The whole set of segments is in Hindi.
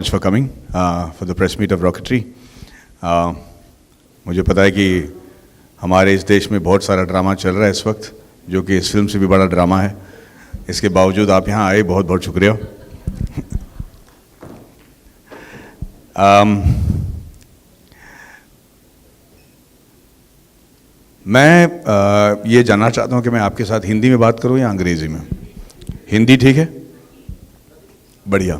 much for coming for the press meet of Rocketry. मुझे पता है कि हमारे इस देश में बहुत सारा ड्रामा चल रहा है इस वक्त, जो कि इस फिल्म से भी बड़ा ड्रामा है. इसके बावजूद आप यहाँ आए, बहुत बहुत शुक्रिया. मैं ये जानना चाहता हूँ कि मैं आपके साथ हिंदी में बात करूँ या अंग्रेज़ी में. हिंदी ठीक है? बढ़िया.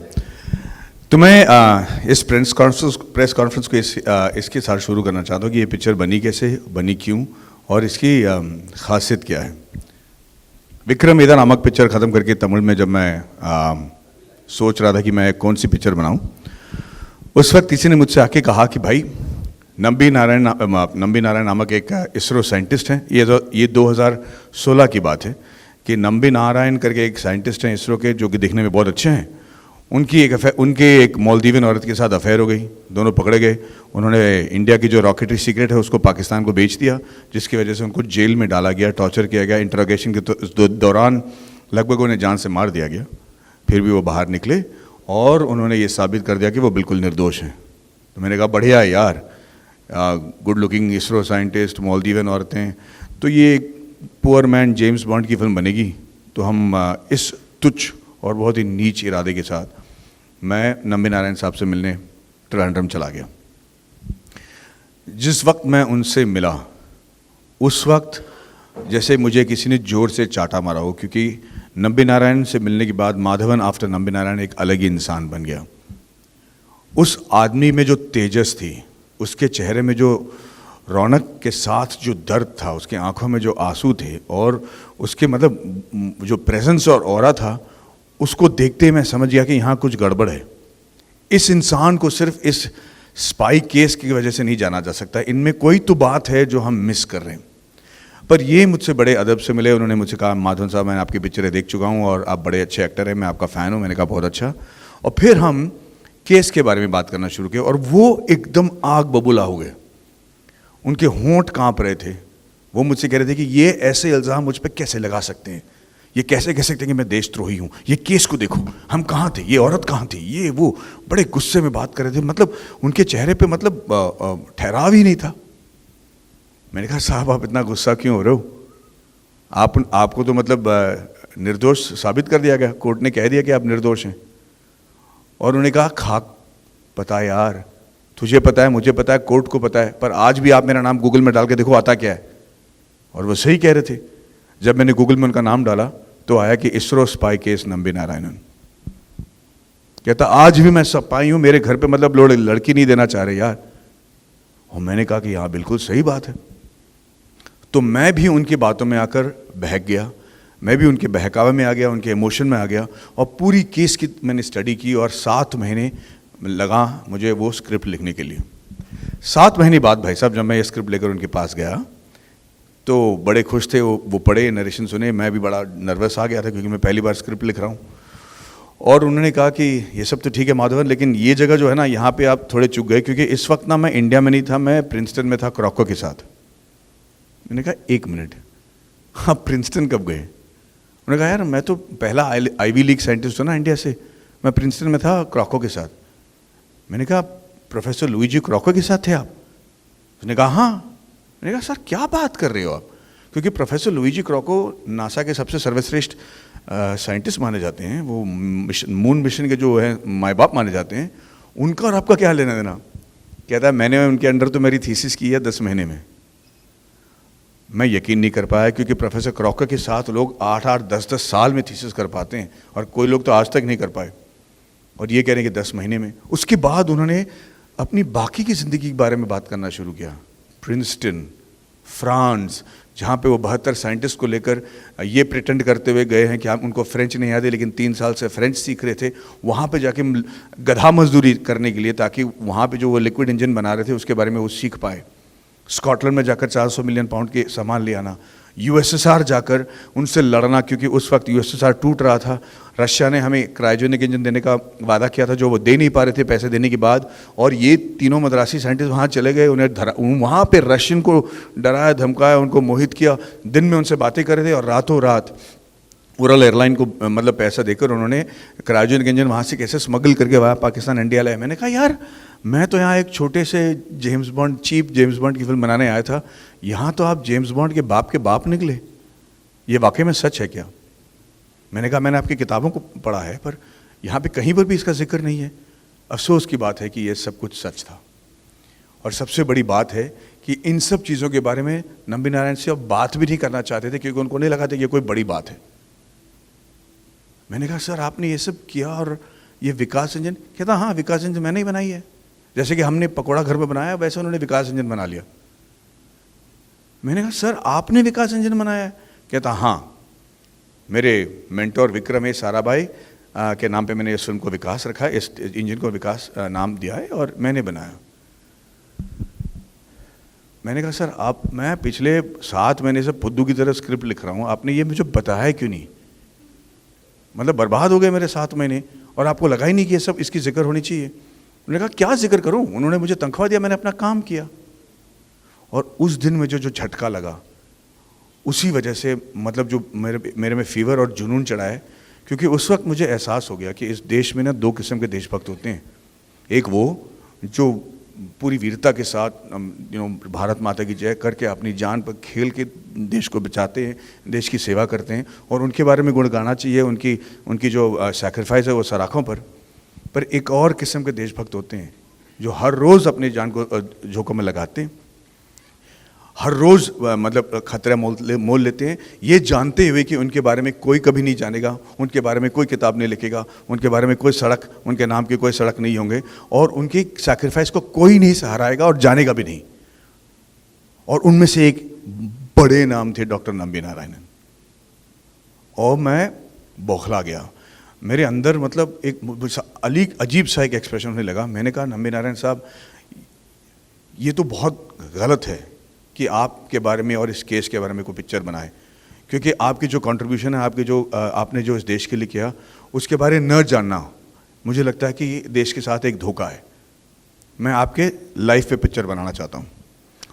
तो मैं इस प्रेस कॉन्फ्रेंस को इसके साथ शुरू करना चाहता हूँ कि ये पिक्चर बनी कैसे, बनी क्यों और इसकी खासियत क्या है. विक्रम वेदा नामक पिक्चर ख़त्म करके तमिल में जब मैं सोच रहा था कि मैं कौन सी पिक्चर बनाऊँ, उस वक्त किसी ने मुझसे आके कहा कि भाई नंबी नारायण नामक एक इसरो साइंटिस्ट हैं. ये 2016 की बात है कि नंबी नारायण करके एक साइंटिस्ट हैं इसरो के, जो कि दिखने में बहुत अच्छे हैं. उनके एक मालदीवियन औरत के साथ अफेयर हो गई. दोनों पकड़े गए. उन्होंने इंडिया की जो रॉकेटरी सीक्रेट है उसको पाकिस्तान को बेच दिया, जिसकी वजह से उनको जेल में डाला गया, टॉर्चर किया गया. इंटरोगेशन के दौरान लगभग उन्हें जान से मार दिया गया. फिर भी वो बाहर निकले और उन्होंने ये साबित कर दिया कि वो बिल्कुल निर्दोष हैं. तो मैंने कहा बढ़िया है यार, good looking ISRO scientist, Maldivian औरतें, तो ये पुअर मैन जेम्स बॉन्ड की फिल्म बनेगी. तो हम इस तुच्छ और बहुत ही नीच इरादे के साथ मैं नंबी नारायण साहब से मिलने ट्रिवेंड्रम चला गया. जिस वक्त मैं उनसे मिला, उस वक्त जैसे मुझे किसी ने जोर से चाटा मारा हो, क्योंकि नंबी नारायण से मिलने के बाद माधवन आफ्टर नंबी नारायण एक अलग ही इंसान बन गया. उस आदमी में जो तेजस थी, उसके चेहरे में जो रौनक के साथ जो दर्द था, उसकी आंखों में जो आंसू थे, और उसके मतलब जो प्रेजेंस और ऑरा था, उसको देखते ही मैं समझ गया कि यहाँ कुछ गड़बड़ है. इस इंसान को सिर्फ इस स्पाई केस की वजह से नहीं जाना जा सकता. इनमें कोई तो बात है जो हम मिस कर रहे हैं. पर ये मुझसे बड़े अदब से मिले. उन्होंने मुझसे कहा माधवन साहब, मैंने आपकी पिक्चरें देख चुका हूँ और आप बड़े अच्छे एक्टर हैं, मैं आपका फ़ैन हूँ. मैंने कहा बहुत अच्छा. और फिर हम केस के बारे में बात करना शुरू किया और वो एकदम आग बबूला हो गए. उनके होंठ काँप रहे थे. वो मुझसे कह रहे थे कि ये ऐसे इल्ज़ाम मुझ पर कैसे लगा सकते हैं, ये कैसे कह सकते हैं कि मैं देशद्रोही हूँ, ये केस को देखो, हम कहाँ थे, ये औरत कहाँ थी, ये वो. बड़े गुस्से में बात कर रहे थे. मतलब उनके चेहरे पे मतलब ठहराव ही नहीं था. मैंने कहा साहब आप इतना गुस्सा क्यों हो रहे हो, आपको तो मतलब निर्दोष साबित कर दिया गया, कोर्ट ने कह दिया कि आप निर्दोष हैं. और उन्होंने कहा खाक पता है यार, तुझे पता है, मुझे पता है, कोर्ट को पता है, पर आज भी आप मेरा नाम गूगल में डाल के देखो आता क्या है. और वो सही कह रहे थे. जब मैंने गूगल में उनका नाम डाला तो आया कि इसरो स्पाई केस नंबी नारायणन. कहता आज भी मैं स्पाई हूँ, मेरे घर पे मतलब लड़की नहीं देना चाह रहे यार. और मैंने कहा कि हाँ बिल्कुल सही बात है. तो मैं भी उनकी बातों में आकर बहक गया. मैं भी उनके बहकावे में आ गया, उनके इमोशन में आ गया और पूरी केस की मैंने स्टडी की. और 7 महीने लगा मुझे वो स्क्रिप्ट लिखने के लिए. 7 महीने बाद भाई साहब जब मैं ये स्क्रिप्ट लेकर उनके पास गया तो बड़े खुश थे. वो पढ़े, नरेशन सुने. मैं भी बड़ा नर्वस आ गया था क्योंकि मैं पहली बार स्क्रिप्ट लिख रहा हूँ. और उन्होंने कहा कि ये सब तो ठीक है माधवन, लेकिन ये जगह जो है ना, यहाँ पे आप थोड़े चूक गए, क्योंकि इस वक्त ना मैं इंडिया में नहीं था, मैं प्रिंसटन में था क्रॉको के साथ. मैंने कहा 1 मिनट, आप प्रिंसटन कब गए? उन्होंने कहा यार मैं तो पहला आईवी लीग साइंटिस्ट हूँ ना इंडिया से, मैं प्रिंसटन में था क्रॉको के साथ. मैंने कहा प्रोफेसर लुईजी क्रॉको के साथ थे आप? उसने कहा हाँ. मैंने कहा सर क्या बात कर रहे हो आप, क्योंकि प्रोफेसर लुईजी क्रॉको नासा के सबसे सर्वश्रेष्ठ साइंटिस्ट माने जाते हैं. वो मून मिशन के जो है माँ बाप माने जाते हैं. उनका और आपका क्या लेना देना? कहता है मैंने उनके अंडर तो मेरी थीसिस की है 10 महीने में. मैं यकीन नहीं कर पाया, क्योंकि प्रोफेसर क्रॉको के साथ लोग 8-8, 10-10 साल में थीसिस कर पाते हैं और कोई लोग तो आज तक नहीं कर पाए. और ये कह रहे हैं कि 10 महीने में. उसके बाद उन्होंने अपनी बाकी की ज़िंदगी के बारे में बात करना शुरू किया. प्रिंसटन, फ्रांस, जहाँ पे वो 72 साइंटिस्ट को लेकर ये प्रिटेंड करते हुए गए हैं कि हम उनको फ्रेंच नहीं आते, लेकिन 3 साल से फ्रेंच सीख रहे थे. वहाँ पे जाके गधा मजदूरी करने के लिए, ताकि वहाँ पे जो वो लिक्विड इंजन बना रहे थे उसके बारे में वो सीख पाए. स्कॉटलैंड में जाकर 400 मिलियन पाउंड के सामान ले आना. यूएसएसआर जाकर उनसे लड़ना, क्योंकि उस वक्त यूएसएसआर टूट रहा था. रशिया ने हमें क्रायोजेनिक इंजन देने का वादा किया था, जो वो दे नहीं पा रहे थे पैसे देने के बाद. और ये तीनों मद्रासी साइंटिस्ट वहाँ चले गए, उन्हें वहाँ पे रशियन को डराया धमकाया, उनको मोहित किया. दिन में उनसे बातें कर रहे थे और रातों रात उड़ान एयरलाइन को मतलब पैसा देकर उन्होंने क्रायोजेनिक इंजन वहाँ से कैसे स्मगल करके वहाँ पाकिस्तान इंडिया लाया। मैंने कहा यार मैं तो यहाँ एक छोटे से James Bond, cheap James Bond की फिल्म बनाने आया था, यहाँ तो आप जेम्स बॉन्ड के बाप निकले। ये वाकई में सच है क्या? मैंने कहा मैंने आपकी किताबों को पढ़ा है पर यहाँ पे कहीं पर भी इसका जिक्र नहीं है। अफसोस की बात है कि ये सब कुछ सच था। और सबसे बड़ी बात है कि इन सब चीज़ों के बारे में नंबी नारायण से अब बात भी नहीं करना चाहते थे क्योंकि उनको नहीं लगा था कि ये कोई बड़ी बात है। मैंने कहा सर आपने ये सब किया और ये विकास इंजन? कहता हाँ विकास इंजन मैंने ही बनाई है, जैसे कि हमने पकौड़ा घर में बनाया वैसे उन्होंने विकास इंजन बना लिया। मैंने कहा सर आपने विकास इंजन बनाया है? कहता हाँ, मेरे मेंटोर विक्रम साराभाई के नाम पे मैंने इस फिल्म को विकास रखा है, इस इंजन को विकास नाम दिया है और मैंने बनाया। मैंने कहा सर मैं पिछले 7 महीने से फुद्दू की तरह स्क्रिप्ट लिख रहा हूँ, आपने ये मुझे बताया क्यों नहीं? मतलब बर्बाद हो गए मेरे 7 महीने और आपको लगा ही नहीं कि ये सब इसकी जिक्र होनी चाहिए। उन्होंने कहा क्या जिक्र करूँ? उन्होंने मुझे तनख्वाह दिया, मैंने अपना काम किया। और उस दिन में जो झटका लगा उसी वजह से मतलब जो मेरे में फीवर और जुनून चढ़ा है, क्योंकि उस वक्त मुझे एहसास हो गया कि इस देश में ना 2 किस्म के देशभक्त होते हैं। एक वो जो पूरी वीरता के साथ भारत माता की जय करके अपनी जान पर खेल के देश को बचाते हैं, देश की सेवा करते हैं और उनके बारे में गुण गाना चाहिए, उनकी जो सैक्रिफाइस है वो सराखों पर एक और किस्म के देशभक्त होते हैं जो हर रोज़ अपनी जान को जोखिम में लगाते हैं, हर रोज़ मतलब खतरा मोल लेते हैं, ये जानते हुए कि उनके बारे में कोई कभी नहीं जानेगा, उनके बारे में कोई किताब नहीं लिखेगा, उनके बारे में कोई सड़क, उनके नाम की कोई सड़क नहीं होंगे और उनकी सैक्रिफाइस को कोई नहीं सहाराएगा और जानेगा भी नहीं। और उनमें से एक बड़े नाम थे डॉक्टर नंबी नारायणन। और मैं बौखला गया, मेरे अंदर मतलब एक अजीब सा एक एक्सप्रेशन होने लगा। मैंने कहा नंबी नारायण साहब ये तो बहुत गलत है कि आपके बारे में और इस केस के बारे में कोई पिक्चर बनाए, क्योंकि आपकी जो कंट्रीब्यूशन है, आपने जो इस देश के लिए किया उसके बारे में न जानना मुझे लगता है कि ये देश के साथ एक धोखा है। मैं आपके लाइफ पे पिक्चर बनाना चाहता हूँ।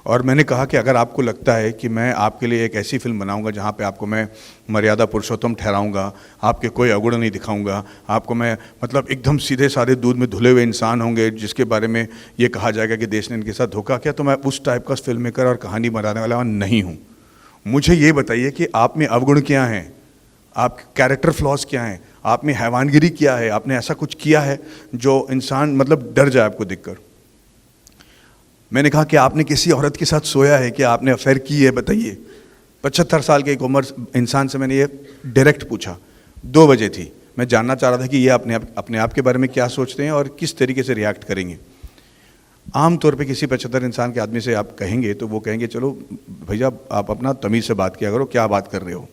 और मैंने कहा कि अगर आपको लगता है कि मैं आपके लिए एक ऐसी फिल्म बनाऊंगा जहाँ पे आपको मैं मर्यादा पुरुषोत्तम ठहराऊंगा, आपके कोई अवगुण नहीं दिखाऊंगा, आपको मैं मतलब एकदम सीधे साधे दूध में धुले हुए इंसान होंगे जिसके बारे में ये कहा जाएगा कि देश ने इनके साथ धोखा किया, तो मैं उस टाइप का फिल्म मेकर और कहानी बनाने वाला नहीं हूँ। मुझे ये बताइए कि आप में अवगुण क्या हैं, आप कैरेक्टर फ्लॉज क्या हैं, आप में हैवानगिरी क्या है, आपने ऐसा कुछ किया है जो इंसान मतलब डर जाए आपको देखकर। मैंने कहा कि आपने किसी औरत के साथ सोया है, कि आपने अफेयर की है, बताइए। 75 साल के एक उम्र इंसान से मैंने ये डायरेक्ट पूछा। 2 बजे थी, मैं जानना चाह रहा था कि ये अपने आप के बारे में क्या सोचते हैं और किस तरीके से रिएक्ट करेंगे। आम तौर पे किसी 75 इंसान के आदमी से आप कहेंगे तो वो कहेंगे चलो भैया आप अपना तमीज़ से बात किया करो, क्या बात कर रहे हो।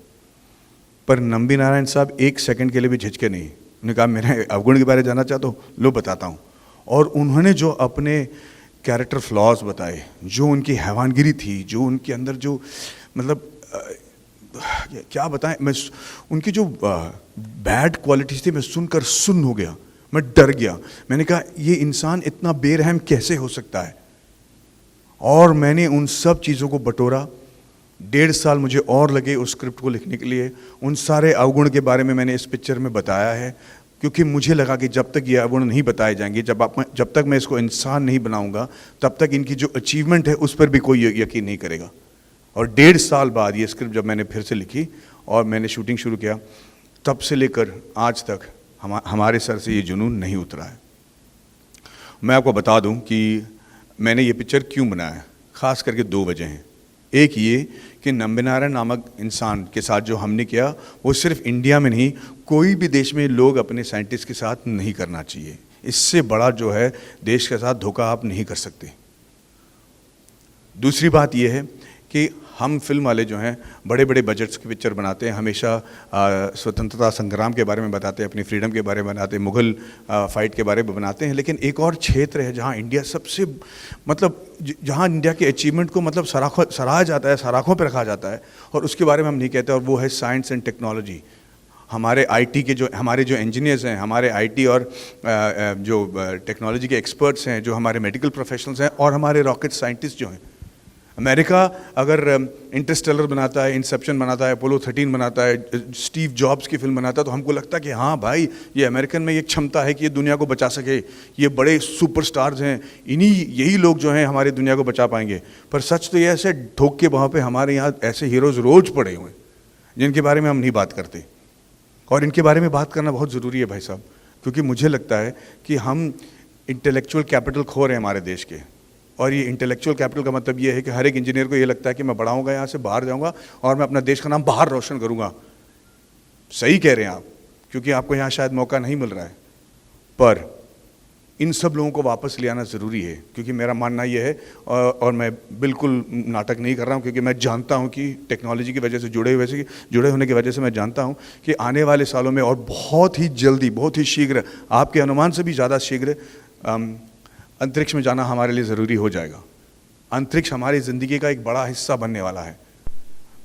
पर नंबी नारायण साहब 1 सेकंड के लिए भी झिझके नहीं। उन्होंने कहा मेरे अवगुण के बारे में जानना चाहते हो, लो बताता हूँ। और उन्होंने जो अपने कैरेक्टर फ्लॉज बताए, जो उनकी हैवानगिरी थी, जो उनके अंदर जो मतलब क्या बताएं, मैं उनकी जो बैड क्वालिटीज़ थी मैं सुनकर सुन्न हो गया, मैं डर गया। मैंने कहा ये इंसान इतना बेरहम कैसे हो सकता है। और मैंने उन सब चीज़ों को बटोरा। 1.5 साल मुझे और लगे उस स्क्रिप्ट को लिखने के लिए। उन सारे अवगुण के बारे में मैंने इस पिक्चर में बताया है, क्योंकि मुझे लगा कि जब तक ये अवगुण नहीं बताए जाएंगे, जब तक मैं इसको इंसान नहीं बनाऊंगा, तब तक इनकी जो अचीवमेंट है उस पर भी कोई यकीन नहीं करेगा। और 1.5 साल बाद ये स्क्रिप्ट जब मैंने फिर से लिखी और मैंने शूटिंग शुरू किया, तब से लेकर आज तक हमारे सर से ये जुनून नहीं उतरा है। मैं आपको बता दूं कि मैंने ये पिक्चर क्यों बनाया, ख़ास करके 2 वजह हैं। एक ये कि नंबी नारायण नामक इंसान के साथ जो हमने किया वो सिर्फ इंडिया में नहीं, कोई भी देश में लोग अपने साइंटिस्ट के साथ नहीं करना चाहिए। इससे बड़ा जो है देश के साथ धोखा आप नहीं कर सकते। दूसरी बात ये है कि हम फिल्म वाले जो हैं बड़े बड़े बजट्स की पिक्चर बनाते हैं, हमेशा स्वतंत्रता संग्राम के बारे में बताते हैं, अपनी फ्रीडम के बारे में बनाते हैं, मुग़ल फाइट के बारे में बनाते हैं। लेकिन एक और क्षेत्र है जहाँ इंडिया सबसे मतलब जहाँ इंडिया के अचीवमेंट को मतलब सराहा जाता है, सराखों पर रखा जाता है, और उसके बारे में हम नहीं कहते, और वो है साइंस एंड टेक्नोलॉजी। हमारे आईटी के हमारे जो इंजीनियर्स हैं, हमारे आईटी और जो टेक्नोलॉजी के एक्सपर्ट्स हैं, जो हमारे मेडिकल प्रोफेशनल्स हैं, और हमारे रॉकेट साइंटिस्ट जो हैं, अमेरिका अगर इंटरस्टेलर बनाता है, इंसेप्शन बनाता है, अपोलो 13 बनाता है, स्टीव जॉब्स की फिल्म बनाता है, तो हमको लगता है कि हाँ भाई, ये अमेरिकन में ये क्षमता है कि ये दुनिया को बचा सके, ये बड़े सुपरस्टार्स हैं, यही लोग जो हैं हमारी दुनिया को बचा पाएंगे। पर सच तो ये ऐसे ठोक के वहाँ पे हमारे यहाँ ऐसे हीरोज़ रोज़ पड़े हुए हैं जिनके बारे में हम नहीं बात करते, और इनके बारे में बात करना बहुत ज़रूरी है भाई साहब, क्योंकि मुझे लगता है कि हम इंटेलेक्चुअल कैपिटल खो रहे हैं हमारे देश के। और ये इंटेलेक्चुअल कैपिटल का मतलब ये है कि हर एक इंजीनियर को ये लगता है कि मैं बड़ा होऊंगा, यहाँ से बाहर जाऊंगा और मैं अपना देश का नाम बाहर रोशन करूंगा। सही कह रहे हैं आप, क्योंकि आपको यहाँ शायद मौका नहीं मिल रहा है, पर इन सब लोगों को वापस ले आना ज़रूरी है, क्योंकि मेरा मानना ये है, और मैं बिल्कुल नाटक नहीं कर रहा हूँ, क्योंकि मैं जानता हूँ कि टेक्नोलॉजी की वजह से जुड़े होने की वजह से मैं जानता हूँ कि आने वाले सालों में और बहुत ही जल्दी, बहुत ही शीघ्र, आपके अनुमान से भी ज़्यादा शीघ्र अंतरिक्ष में जाना हमारे लिए ज़रूरी हो जाएगा। अंतरिक्ष हमारी ज़िंदगी का एक बड़ा हिस्सा बनने वाला है।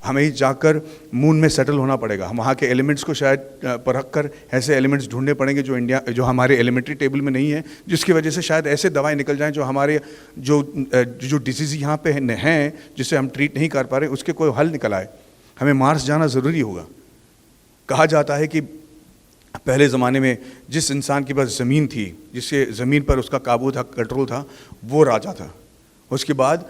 हमें जाकर मून में सेटल होना पड़ेगा, हम वहाँ के एलिमेंट्स को शायद परख कर ऐसे एलिमेंट्स ढूंढने पड़ेंगे जो हमारे एलिमेंट्री टेबल में नहीं है, जिसकी वजह से शायद ऐसे दवाएं निकल जाएं जो हमारे जो डिजीज़ यहाँ पे हैं जिसे हम ट्रीट नहीं कर पा रहे, उसके कोई हल निकल आए। हमें मार्स जाना ज़रूरी होगा। कहा जाता है कि पहले ज़माने में जिस इंसान के पास ज़मीन थी, जिससे ज़मीन पर उसका काबू था, कंट्रोल था, वो राजा था। उसके बाद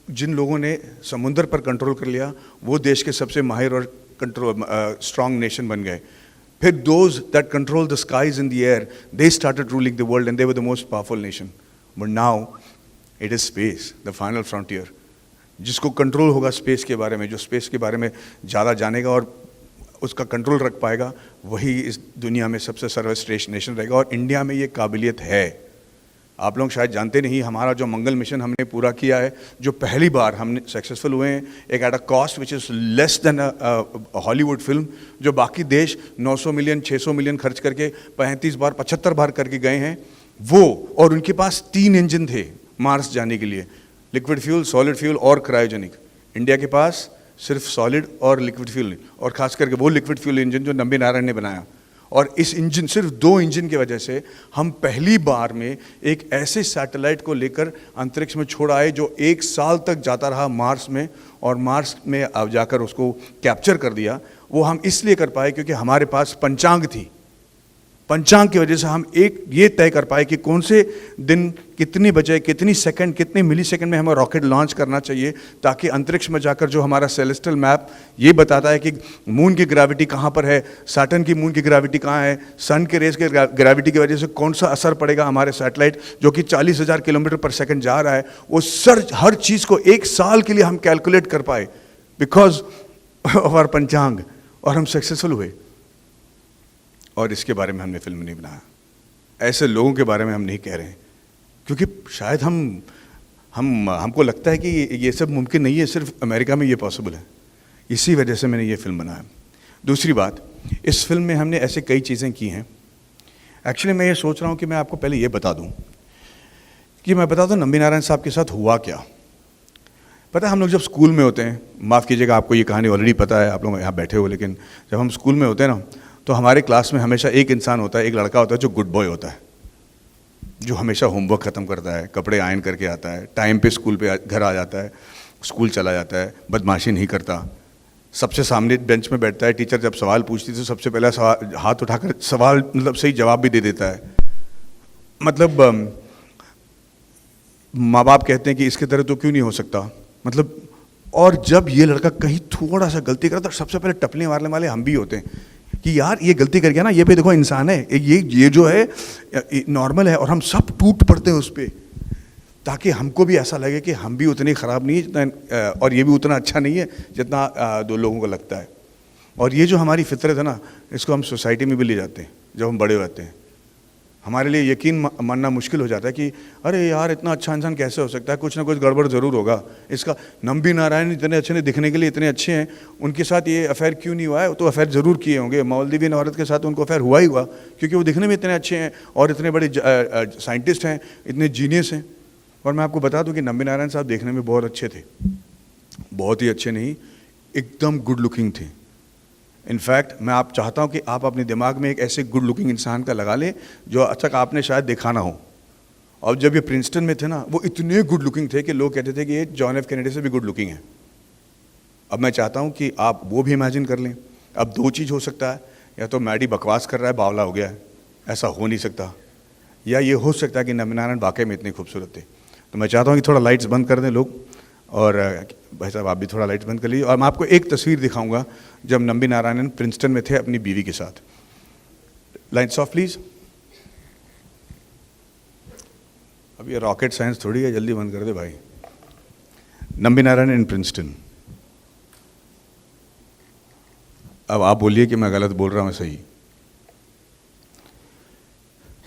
जिन लोगों ने समुंदर पर कंट्रोल कर लिया, वो देश के सबसे माहिर और स्ट्रॉन्ग नेशन बन गए। फिर those that control the skies in the air, they started ruling the world and they were the most powerful nation. But now it is space, the final frontier. जिसको कंट्रोल होगा स्पेस के बारे में, जो स्पेस के बारे में ज़्यादा जानेगा और उसका कंट्रोल रख पाएगा, वही इस दुनिया में सबसे सर्वश्रेष्ठ नेशन रहेगा। और इंडिया में ये काबिलियत है। आप लोग शायद जानते नहीं, हमारा जो मंगल मिशन हमने पूरा किया है, जो पहली बार हमने सक्सेसफुल हुए हैं, एक at a cost which is less than Hollywood film, जो बाकी देश 900 मिलियन 600 मिलियन खर्च करके 35 बार 75 बार करके गए हैं, वो, और उनके पास 3 इंजन थे मार्स जाने के लिए, लिक्विड फ्यूल, सॉलिड फ्यूल और क्रायोजेनिक। इंडिया के पास सिर्फ सॉलिड और लिक्विड फ्यूल, और खास करके वो लिक्विड फ्यूल इंजन जो नंबी नारायण ने बनाया। और इस इंजन, सिर्फ 2 इंजन की वजह से हम पहली बार में एक ऐसे सैटेलाइट को लेकर अंतरिक्ष में छोड़ आए जो 1 साल तक जाता रहा मार्स में, और मार्स में अब जाकर उसको कैप्चर कर दिया। वो हम इसलिए कर पाए क्योंकि हमारे पास पंचांग थी। पंचांग की वजह से हम ये तय कर पाए कि कौन से दिन कितनी बजे, कितनी सेकंड, कितने मिली सेकंड में हमें रॉकेट लॉन्च करना चाहिए, ताकि अंतरिक्ष में जाकर जो हमारा सेलेस्टियल मैप ये बताता है कि मून की ग्रेविटी कहाँ पर है, सैटर्न की मून की ग्रेविटी कहाँ है, सन के रेस के ग्रेविटी की वजह से कौन सा असर पड़ेगा हमारे सैटेलाइट जो कि 40,000 किलोमीटर पर सेकंड जा रहा है, वो हर चीज़ को 1 साल के लिए हम कैलकुलेट कर पाए बिकॉज ऑफ आवर पंचांग, और हम सक्सेसफुल हुए। और इसके बारे में हमने फिल्म नहीं बनाया, ऐसे लोगों के बारे में हम नहीं कह रहे हैं, क्योंकि शायद हमको लगता है कि ये सब मुमकिन नहीं है, सिर्फ अमेरिका में ये पॉसिबल है। इसी वजह से मैंने ये फिल्म बनाया। दूसरी बात, इस फिल्म में हमने ऐसे कई चीज़ें की हैं। एक्चुअली मैं ये सोच रहा हूँ कि मैं आपको पहले ये बता दूँ कि नंबी नारायण साहब के साथ हुआ क्या। पता है, हम लोग जब स्कूल में होते हैं, माफ़ कीजिएगा आपको ये कहानी ऑलरेडी पता है, आप लोग यहाँ बैठे हो, लेकिन जब हम स्कूल में होते हैं ना, तो हमारे क्लास में हमेशा एक इंसान होता है, एक लड़का होता है जो गुड बॉय होता है, जो हमेशा होमवर्क ख़त्म करता है, कपड़े आयरन करके आता है, टाइम पे स्कूल पे घर आ जाता है, स्कूल चला जाता है, बदमाशी नहीं करता, सबसे सामने बेंच में बैठता है। टीचर जब सवाल पूछती तो सबसे पहला हाथ उठाकर सवाल मतलब सही जवाब भी दे देता है। मतलब माँ बाप कहते हैं कि इसके तरह तो क्यों नहीं हो सकता, मतलब। और जब ये लड़का कहीं थोड़ा सा गलती करता तो सबसे पहले टपने मारने वाले हम भी होते हैं कि यार ये गलती कर गया ना, ये पे देखो इंसान है, ये जो है नॉर्मल है, और हम सब टूट पड़ते हैं उस पर, ताकि हमको भी ऐसा लगे कि हम भी उतने ख़राब नहीं है जितना, और ये भी उतना अच्छा नहीं है जितना 2 लोगों को लगता है। और ये जो हमारी फितरत है ना, इसको हम सोसाइटी में भी ले जाते हैं। जब हम बड़े होते हैं, हमारे लिए यकीन मानना मुश्किल हो जाता है कि अरे यार इतना अच्छा इंसान कैसे हो सकता है, कुछ ना कुछ गड़बड़ ज़रूर होगा इसका। नंबी नारायण इतने अच्छे ने, दिखने के लिए इतने अच्छे हैं, उनके साथ ये अफेयर क्यों नहीं हुआ है? तो अफेयर ज़रूर किए होंगे। मालदीवियन औरत के साथ उनको अफेयर हुआ ही हुआ, क्योंकि वो दिखने में इतने अच्छे हैं और इतने बड़े साइंटिस्ट हैं, इतने जीनियस हैं। और मैं आपको बता दूं कि नंबी नारायण साहब देखने में बहुत अच्छे थे, बहुत ही अच्छे नहीं, एकदम गुड लुकिंग थे। इनफैक्ट मैं आप चाहता हूं कि आप अपने दिमाग में एक ऐसे गुड लुकिंग इंसान का लगा लें जो अच्छा आपने शायद देखा ना हो, और जब ये प्रिंसटन में थे ना, वो इतने गुड लुकिंग थे कि लोग कहते थे कि ये जॉन एफ कैनेडी से भी गुड लुकिंग है। अब मैं चाहता हूँ कि आप वो भी इमेजिन कर लें। अब दो चीज़ हो सकता है, या तो मैडी बकवास कर रहा है, बावला हो गया है, ऐसा हो नहीं सकता, या ये हो सकता है कि नंबी नारायण वाकई में इतने खूबसूरत थे। तो मैं चाहता हूँ कि थोड़ा लाइट्स बंद कर दें लोग, और भाई साहब आप भी थोड़ा लाइट्स बंद कर लीजिए। और मैं आपको एक तस्वीर दिखाऊंगा जब नंबी नारायणन प्रिंसटन में थे अपनी बीवी के साथ। Lights off please. अब ये रॉकेट साइंस थोड़ी है, जल्दी बंद कर दे भाई। नंबी नारायण इन प्रिंसटन। अब आप बोलिए कि मैं गलत बोल रहा हूँ, सही।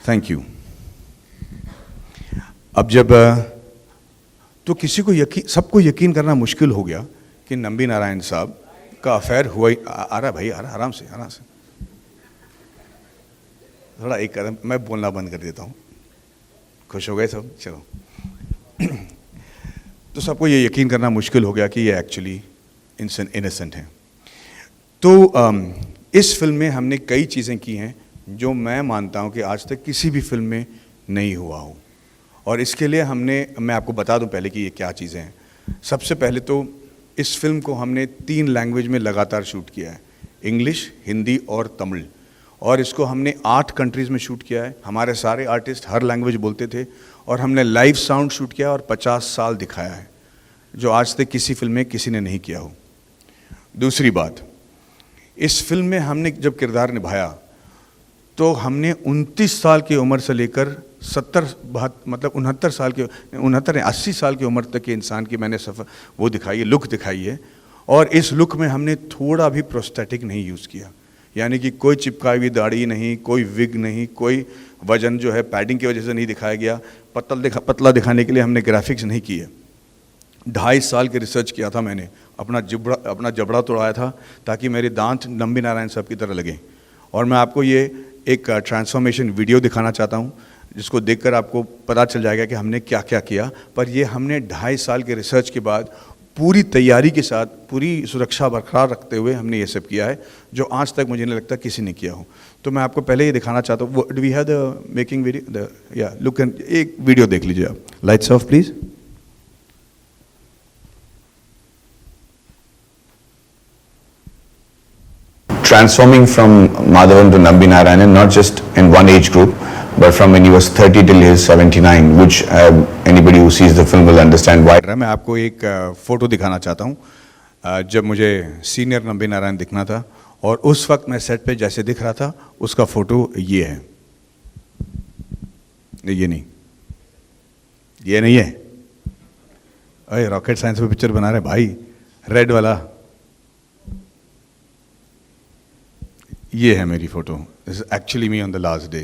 Thank you. अब जब तो किसी को सबको यकीन करना मुश्किल हो गया कि नंबी नारायण साहब का अफेयर हुआ ही। आ रहा भाई, आ रहा, आराम से आराम से, थोड़ा एक कदम मैं बोलना बंद कर देता हूँ। खुश हो गए सब, चलो। तो सबको ये यकीन करना मुश्किल हो गया कि ये एक्चुअली इनोसेंट हैं। तो इस फिल्म में हमने कई चीज़ें की हैं जो मैं मानता हूँ कि आज तक किसी भी फिल्म में नहीं हुआ हो, और इसके लिए मैं आपको बता दूं पहले कि ये क्या चीज़ें हैं। सबसे पहले तो इस फिल्म को हमने 3 लैंग्वेज में लगातार शूट किया है, इंग्लिश, हिंदी और तमिल, और इसको हमने 8 कंट्रीज़ में शूट किया है। हमारे सारे आर्टिस्ट हर लैंग्वेज बोलते थे, और हमने लाइव साउंड शूट किया और 50 साल दिखाया है, जो आज तक किसी फिल्म में किसी ने नहीं किया हो। दूसरी बात, इस फिल्म में हमने जब किरदार निभाया तो हमने 29 साल की उम्र से लेकर 80 साल की उम्र तक के इंसान की मैंने वो दिखाई है, लुक दिखाई है। और इस लुक में हमने थोड़ा भी प्रोस्थेटिक नहीं यूज़ किया, यानी कि कोई चिपकाई हुई दाढ़ी नहीं, कोई विग नहीं, कोई वजन जो है पैडिंग की वजह से नहीं दिखाया गया, पतला दिखाने के लिए हमने ग्राफिक्स नहीं किए। 2.5 साल की रिसर्च किया था मैंने, अपना जबड़ा तोड़ाया था ताकि मेरे दांत नंबी नारायण साहब की तरह लगे। और मैं आपको ये एक ट्रांसफॉर्मेशन वीडियो दिखाना चाहता हूँ, जिसको देखकर आपको पता चल जाएगा कि हमने क्या क्या किया। पर ये हमने 2.5 साल के रिसर्च के बाद पूरी तैयारी के साथ, पूरी सुरक्षा बरकरार रखते हुए हमने ये सब किया है, जो आज तक मुझे नहीं लगता किसी ने किया हो। तो मैं आपको पहले ये दिखाना चाहता हूँ। We have the making video, या लुक एंड एक वीडियो देख लीजिए आप। Lights off please. Transforming from Madhavan to Nambi Narayanan, not just in one age group, but from when he was 30 till he is 79, which anybody who sees the film will understand why. मैं आपको एक फ़ोटो दिखाना चाहता हूँ जब मुझे सीनियर नंबी नारायण दिखना था, और उस वक्त मैं सेट पे जैसे दिख रहा था उसका फ़ोटो ये है। ये नहीं, ये नहीं है। अरे रॉकेट साइंस पे पिक्चर बना रहे भाई, रेड वाला। ये है मेरी photo. This is actually me on the last day.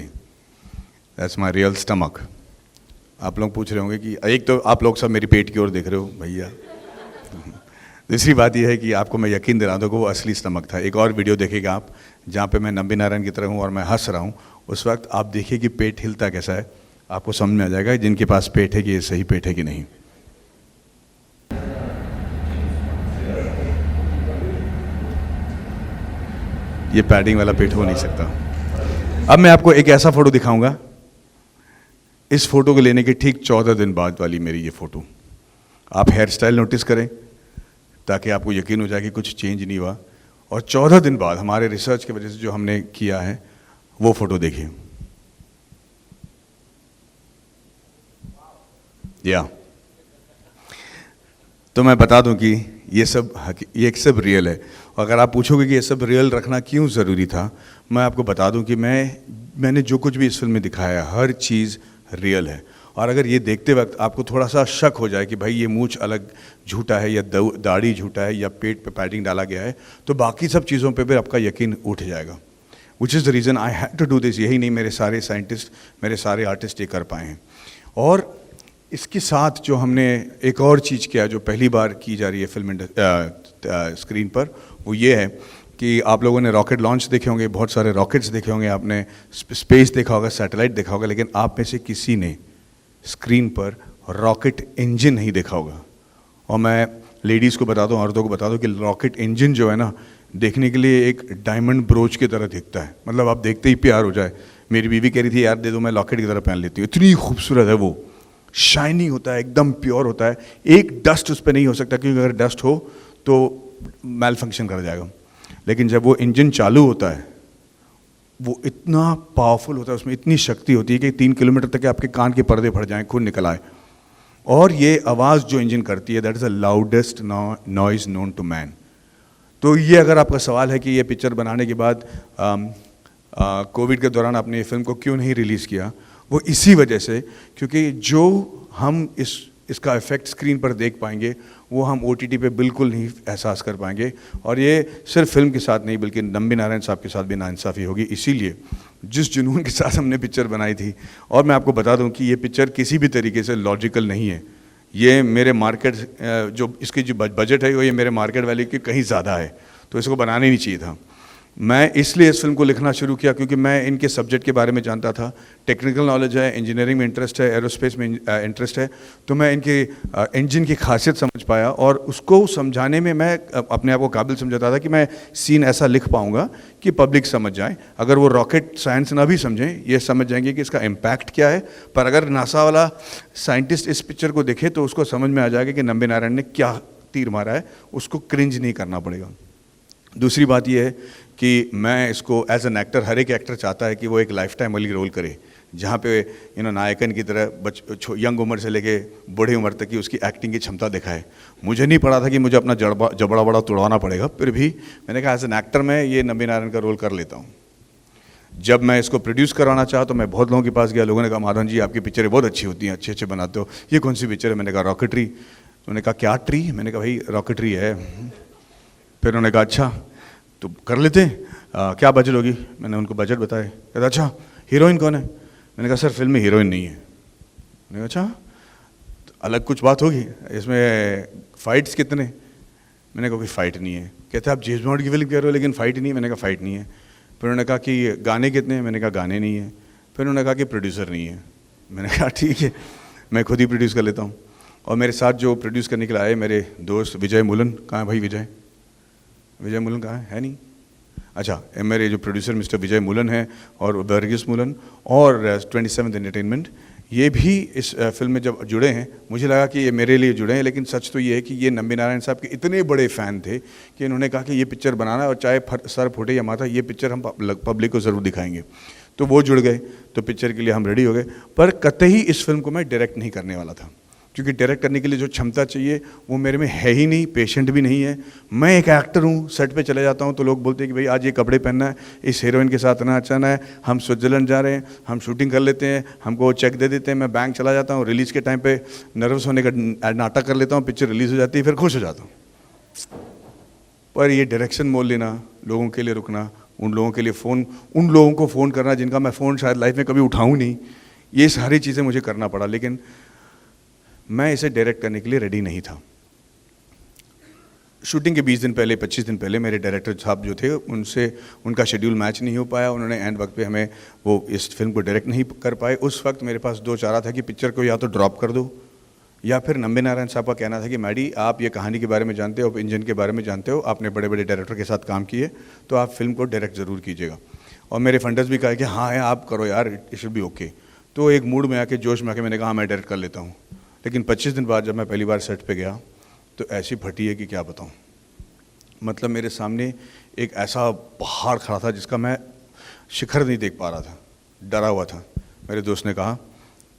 That's my real stomach. आप लोग पूछ रहे होंगे कि एक तो आप लोग सब मेरी पेट की ओर देख रहे हो भैया। दूसरी बात यह है कि आपको मैं यकीन दिला दूँ कि वो असली स्टमक था। एक और वीडियो देखेगा आप जहाँ पे मैं नंबी नारायण की तरह हूँ और मैं हंस रहा हूँ, उस वक्त आप देखिए कि पेट हिलता कैसा है, आपको समझ में आ जाएगा जिनके पास पेट है कि ये सही पेट है कि नहीं। ये पैडिंग वाला पेट हो नहीं सकता। अब मैं आपको एक ऐसा फोटो दिखाऊंगा, इस फोटो को लेने के ठीक 14 दिन बाद वाली मेरी ये फोटो। आप हेयर स्टाइल नोटिस करें ताकि आपको यकीन हो जाए कि कुछ चेंज नहीं हुआ, और 14 दिन बाद हमारे रिसर्च की वजह से जो हमने किया है वो फोटो देखिए। या तो मैं बता दूं कि ये सब रियल है। अगर आप पूछोगे कि ये सब रियल रखना क्यों ज़रूरी था, मैं आपको बता दूं कि मैंने जो कुछ भी इस फिल्म में दिखाया है हर चीज़ रियल है। और अगर ये देखते वक्त आपको थोड़ा सा शक हो जाए कि भाई ये मूंछ अलग झूठा है, या दाढ़ी झूठा है, या पेट पे पैडिंग डाला गया है, तो बाकी सब चीज़ों पे भी आपका यकीन उठ जाएगा। Which is the reason I had to do this. यही नहीं, मेरे सारे साइंटिस्ट, मेरे सारे आर्टिस्ट ये कर पाए हैं। और इसके साथ जो हमने एक और चीज़ किया जो पहली बार की जा रही है फिल्म स्क्रीन पर, वो ये है कि आप लोगों ने रॉकेट लॉन्च देखे होंगे, बहुत सारे रॉकेट्स देखे होंगे, आपने स्पेस देखा होगा, सैटेलाइट देखा होगा, लेकिन आप में से किसी ने स्क्रीन पर रॉकेट इंजन नहीं देखा होगा। और मैं लेडीज़ को बता दूँ, औरतों को बता दूँ कि रॉकेट इंजन जो है ना, देखने के लिए एक डायमंड ब्रोच की तरह दिखता है। मतलब आप देखते ही प्यार हो जाए मेरी बीवी कह रही थी यार दे दो, मैं लॉकेट की तरह पहन लेती हूँ, इतनी खूबसूरत है वो, शाइनी होता है, एकदम प्योर होता है, एक डस्ट उस पर नहीं हो सकता, क्योंकि अगर डस्ट हो तो मैल फंक्शन कर जाएगा। लेकिन जब वो इंजन चालू होता है वो इतना पावरफुल होता है, उसमें इतनी शक्ति होती है कि 3 किलोमीटर तक आपके कान के पर्दे फट जाएं, खून निकल आए। और ये आवाज़ जो इंजन करती है, that is the loudest noise known to man. तो ये अगर आपका सवाल है कि ये पिक्चर बनाने के बाद कोविड के दौरान आपने ये फिल्म को क्यों नहीं रिलीज़ किया, वो इसी वजह से, क्योंकि जो हम इसका इफेक्ट स्क्रीन पर देख पाएंगे वो हम OTT पे बिल्कुल नहीं एहसास कर पाएंगे। और ये सिर्फ फिल्म के साथ नहीं बल्कि नंबी नारायण साहब के साथ भी नाइंसाफ़ी होगी। इसीलिए जिस जुनून के साथ हमने पिक्चर बनाई थी, और मैं आपको बता दूं कि ये पिक्चर किसी भी तरीके से लॉजिकल नहीं है, ये मेरे मार्केट जो इसकी जो बजट है वो ये मेरे मार्केट वैल्यू की कहीं ज़्यादा है, तो इसको बनाना ही नहीं चाहिए था। मैं इसलिए इस फिल्म को लिखना शुरू किया क्योंकि मैं इनके सब्जेक्ट के बारे में जानता था, टेक्निकल नॉलेज है, इंजीनियरिंग में इंटरेस्ट है, एरोस्पेस में इंटरेस्ट है, तो मैं इनके इंजन की खासियत समझ पाया और उसको समझाने में मैं अपने आप को काबिल समझता था कि मैं सीन ऐसा लिख पाऊंगा कि पब्लिक समझ जाए। अगर वो रॉकेट साइंस ना भी समझें, ये समझ जाएंगे कि इसका इम्पैक्ट क्या है, पर अगर नासा वाला साइंटिस्ट इस पिक्चर को देखे तो उसको समझ में आ जाएगा कि नंबी नारायण ने क्या तीर मारा है, उसको क्रिंज नहीं करना पड़ेगा। दूसरी बात यह है कि मैं इसको एज एन एक्टर, हर एक एक्टर चाहता है कि वो एक लाइफ टाइम वाली रोल करे, जहाँ पे नायकन की तरह यंग उम्र से लेके बूढ़ी उम्र तक की उसकी एक्टिंग की क्षमता दिखाए। मुझे नहीं पड़ा था कि मुझे अपना जबड़ा बड़ा तोड़वाना पड़ेगा, फिर भी मैंने कहा एज एन एक्टर मैं ये नंबी नारायण का रोल कर लेता हूँ। जब मैं इसको प्रोड्यूस कराना चाहा तो मैं बहुत लोगों के पास गया, लोगों ने कहा माधवन जी आपकी पिक्चरें बहुत अच्छी होती हैं, अच्छे अच्छे बनाते हो, ये कौन सी पिक्चर है? मैंने कहा रॉकेटरी। उन्होंने कहा क्या ट्री? मैंने कहा भाई रॉकेटरी है। फिर उन्होंने कहा अच्छा तो कर लेते हैं, क्या बजट होगी? मैंने उनको बजट बताया। कहता अच्छा हीरोइन कौन है? मैंने कहा सर फिल्म में हीरोइन नहीं है। मैंने कहा अच्छा तो अलग कुछ बात होगी, इसमें फाइट्स कितने? मैंने कहा कोई फाइट नहीं है। कहते आप जेम्स बॉन्ड की फिल्म कह रहे हो लेकिन फाइट नहीं है। मैंने कहा फाइट नहीं है। फिर उन्होंने कहा कि गाने कितने हैं? मैंने कहा गाने नहीं है। फिर उन्होंने कहा कि प्रोड्यूसर नहीं है। मैंने कहा ठीक है मैं खुद ही प्रोड्यूस कर लेता हूँ। और मेरे साथ जो प्रोड्यूस करने के लिए आए मेरे दोस्त विजय मुलन, कहाँ है भाई विजय मुलन कहाँ है नहीं? अच्छा, मेरे जो प्रोड्यूसर मिस्टर विजय मुलन हैं और वर्गीस मुलन और 27th एंटरटेनमेंट, ये भी इस फिल्म में जब जुड़े हैं मुझे लगा कि ये मेरे लिए जुड़े हैं, लेकिन सच तो ये है कि ये नंबी नारायण साहब के इतने बड़े फ़ैन थे कि इन्होंने कहा कि ये पिक्चर बनाना है और चाहे सर फूटे या माथा, ये पिक्चर हम पब्लिक को ज़रूर दिखाएंगे। तो वो जुड़ गए, तो पिक्चर के लिए हम रेडी हो गए। पर कतई इस फिल्म को मैं डायरेक्ट नहीं करने वाला था, क्योंकि डायरेक्ट करने के लिए जो क्षमता चाहिए वो मेरे में है ही नहीं, पेशेंट भी नहीं है। मैं एक एक्टर हूँ, सेट पे चले जाता हूँ तो लोग बोलते हैं कि भाई आज ये कपड़े पहनना है, इस हीरोइन के साथ नचाना है, हम स्विट्ज़रलैंड जा रहे हैं, हम शूटिंग कर लेते हैं, हमको चेक दे देते हैं, मैं बैंक चला जाता हूँ, रिलीज़ के टाइम पे नर्वस होने का नाटक कर लेता हूँ, पिक्चर रिलीज़ हो जाती है, फिर खुश हो जाता हूँ। पर ये डायरेक्शन मोल लेना, लोगों के लिए रुकना, उन लोगों के लिए फ़ोन, उन लोगों को फ़ोन करना जिनका मैं फ़ोन शायद लाइफ में कभी उठाऊँ नहीं, ये सारी चीज़ें मुझे करना पड़ा। लेकिन मैं इसे डायरेक्ट करने के लिए रेडी नहीं था। शूटिंग के 20 दिन पहले, 25 दिन पहले मेरे डायरेक्टर साहब जो थे उनसे उनका शेड्यूल मैच नहीं हो पाया, उन्होंने एंड वक्त पे हमें वो इस फिल्म को डायरेक्ट नहीं कर पाए। उस वक्त मेरे पास दो चारा था कि पिक्चर को या तो ड्रॉप कर दो, या फिर नंबी नारायण साहब का कहना था कि मैडी आप ये कहानी के बारे में जानते हो, इंजन के बारे में जानते हो, आपने बड़े बड़े डायरेक्टर के साथ काम किए, तो आप फिल्म को डायरेक्ट ज़रूर कीजिएगा। और मेरे फंडर्स भी कहा कि हाँ है आप करो यार, इट शुड बी ओके। तो एक मूड में आके, जोश में आके मैंने कहा मैं डायरेक्ट कर लेता हूँ। लेकिन 25 दिन बाद जब मैं पहली बार सेट पे गया तो ऐसी फटी है कि क्या बताऊँ। मतलब मेरे सामने एक ऐसा पहाड़ खड़ा था जिसका मैं शिखर नहीं देख पा रहा था, डरा हुआ था। मेरे दोस्त ने कहा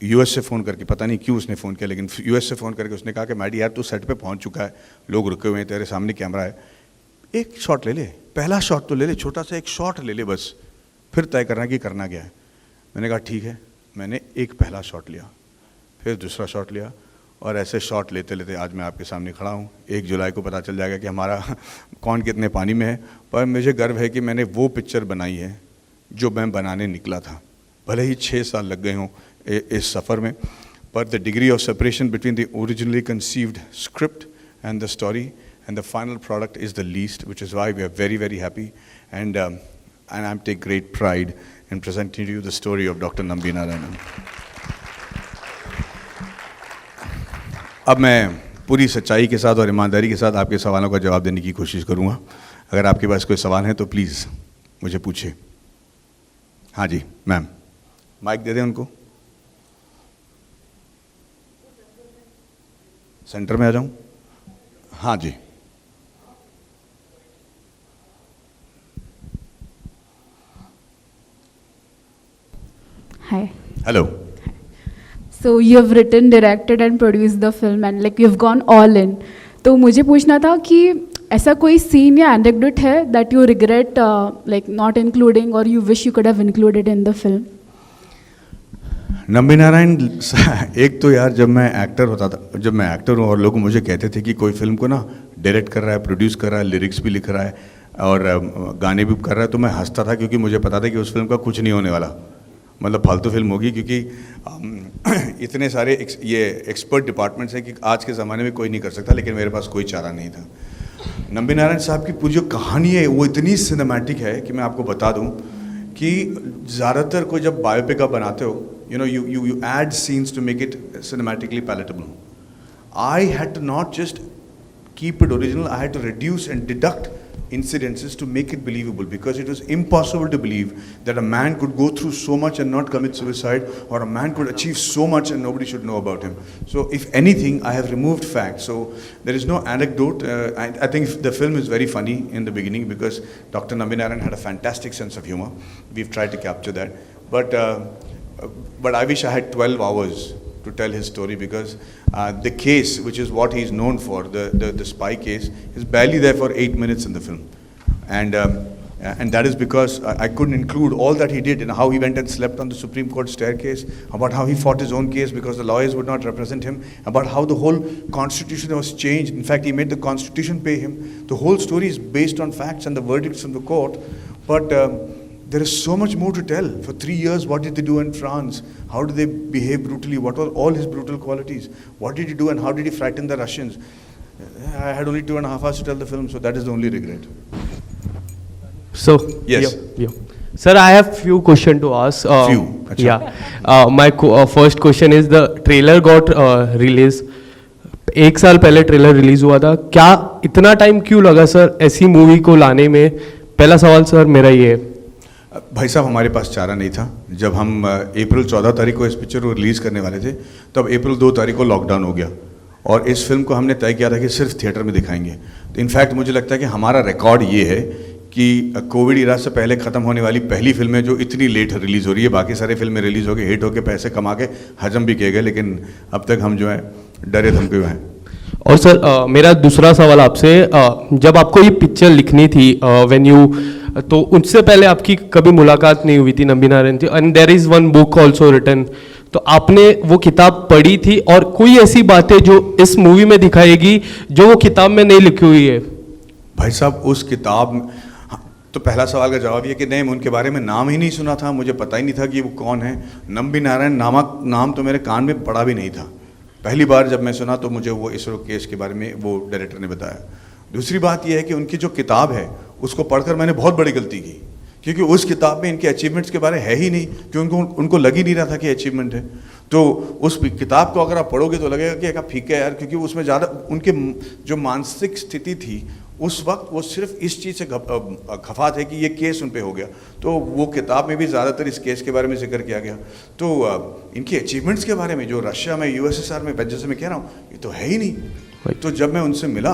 यूएस से फ़ोन करके, पता नहीं क्यों उसने फ़ोन किया, लेकिन यूएस से फ़ोन करके उसने कहा कि मैडी यार तू सेट पे पहुंच चुका है, लोग रुके हुए हैं, तेरे सामने कैमरा है, एक शॉट ले ले, पहला शॉट तो ले ले, छोटा सा एक शॉट ले ले बस, फिर तय करना कि करना क्या है। मैंने कहा ठीक है। मैंने एक पहला शॉट लिया, फिर दूसरा शॉट लिया, और ऐसे शॉट लेते लेते आज मैं आपके सामने खड़ा हूँ। 1 जुलाई को पता चल जाएगा कि हमारा कौन कितने पानी में है। पर मुझे गर्व है कि मैंने वो पिक्चर बनाई है जो मैं बनाने निकला था। भले ही 6 साल लग गए हों इस सफ़र में, पर the degree of separation between the originally conceived script and the story and the final product is the least, which is why we are very very happy and I am take great pride in presenting you the story of doctor Nambi Narayanan. अब मैं पूरी सच्चाई के साथ और ईमानदारी के साथ आपके सवालों का जवाब देने की कोशिश करूँगा। अगर आपके पास कोई सवाल है तो प्लीज़ मुझे पूछिए। हाँ जी मैम। माइक दे दें उनको, सेंटर में आ जाऊं? हाँ जी। Hi. Hello. So you have written, directed and produced the film and like you've gone all in. तो मुझे पूछना था कि ऐसा कोई सीन या एनेक्डोट है that you regret like not including or you wish you could have included in the film? Nambi Narayan, एक तो यार जब मैं एक्टर होता था, जब मैं एक्टर हूँ और लोग मुझे कहते थे कि कोई फिल्म को ना डायरेक्ट कर रहा है, प्रोड्यूस कर रहा है, लिरिक्स भी लिख रहा है और गाने भी कर रहा है, तो मैं हंसता था क्योंकि मुझे पता था कि उस फिल्म का कुछ नहीं होने वाला, मतलब फालतू फिल्म होगी, क्योंकि इतने सारे ये एक्सपर्ट डिपार्टमेंट्स हैं कि आज के ज़माने में कोई नहीं कर सकता, लेकिन मेरे पास कोई चारा नहीं था। नंबी नारायण साहब की पूरी जो कहानी है वो इतनी सिनेमैटिक है कि मैं आपको बता दूं कि ज़्यादातर कोई जब बायोपिक आप बनाते हो, you add scenes to make it cinematically palatable. I had to not just keep it original, I had to reduce and deduct incidences to make it believable, because it was impossible to believe that a man could go through so much and not commit suicide, or a man could achieve so much and nobody should know about him. So if anything, I have removed facts. So there is no anecdote. I think the film is very funny in the beginning because Dr. Nambi Narayan had a fantastic sense of humor. We've tried to capture that. But I wish I had 12 hours to tell his story, because the case, which is what he's known for, the spy case, is barely there for 8 minutes in the film. And that is because I couldn't include all that he did, and how he went and slept on the Supreme Court staircase, about how he fought his own case because the lawyers would not represent him, about how the whole constitution was changed. In fact, he made the constitution pay him. The whole story is based on facts and the verdicts from the court. But there is so much more to tell. For 3 years, what did they do in France? How did they behave brutally? What were all his brutal qualities? What did he do and how did he frighten the Russians? I had only 2.5 hours to tell the film, so that is the only regret. So, Yes. yeah. Sir, I have few questions to ask. Few, अच्छा. Yeah. My first question is, the trailer got released. 1 साल पहले ट्रेलर रिलीज हुआ था, क्या इतना टाइम क्यों लगा सर ऐसी मूवी को लाने में? पहला सवाल सर मेरा ये है। भाई साहब, हमारे पास चारा नहीं था। जब हम अप्रैल 14 तारीख को इस पिक्चर को रिलीज़ करने वाले थे, तब अप्रैल 2 तारीख को लॉकडाउन हो गया और इस फिल्म को हमने तय किया था कि सिर्फ थिएटर में दिखाएंगे। तो इनफैक्ट मुझे लगता है कि हमारा रिकॉर्ड ये है कि कोविड इरा से पहले ख़त्म होने वाली पहली फिल्म है जो इतनी लेट रिलीज़ हो रही है। बाकी सारी फिल्में रिलीज़ हो गई, हिट होकर पैसे कमा के हजम भी किए गए, लेकिन अब तक हम जो है डरे धमके हुए हैं। और सर मेरा दूसरा सवाल आपसे, जब आपको ये पिक्चर लिखनी थी व्हेन यू, तो उससे पहले आपकी कभी मुलाकात नहीं हुई थी नंबी नारायण थी, and there is one book also written, तो आपने वो किताब पढ़ी थी और कोई ऐसी बातें जो इस मूवी में दिखाएगी जो वो किताब में नहीं लिखी हुई है? भाई साहब, उस किताब में तो पहला सवाल का जवाब ये कि नहीं, मैं उनके बारे में नाम ही नहीं सुना था, मुझे पता ही नहीं था कि वो कौन है। नंबी नारायण नामक नाम तो मेरे कान में पड़ा भी नहीं था। पहली बार जब मैं सुना तो मुझे वो इसरो केस के बारे में वो डायरेक्टर ने बताया। दूसरी बात यह है कि उनकी जो किताब है उसको पढ़कर मैंने बहुत बड़ी गलती की, क्योंकि उस किताब में इनके अचीवमेंट्स के बारे है ही नहीं, क्योंकि उनको लग ही नहीं रहा था कि अचीवमेंट है। तो उस किताब को अगर आप पढ़ोगे तो लगेगा कि एक फीका है यार, क्योंकि उसमें ज़्यादा उनके जो मानसिक स्थिति थी उस वक्त वो सिर्फ इस चीज़ से खफा थे कि ये केस उन पे हो गया। तो वो किताब में भी ज़्यादातर इस केस के बारे में जिक्र किया गया। तो इनके अचीवमेंट्स के बारे में जो रशिया में, यूएसएसआर में, जैसे मैं कह रहा हूँ, ये तो है ही नहीं। तो जब मैं उनसे मिला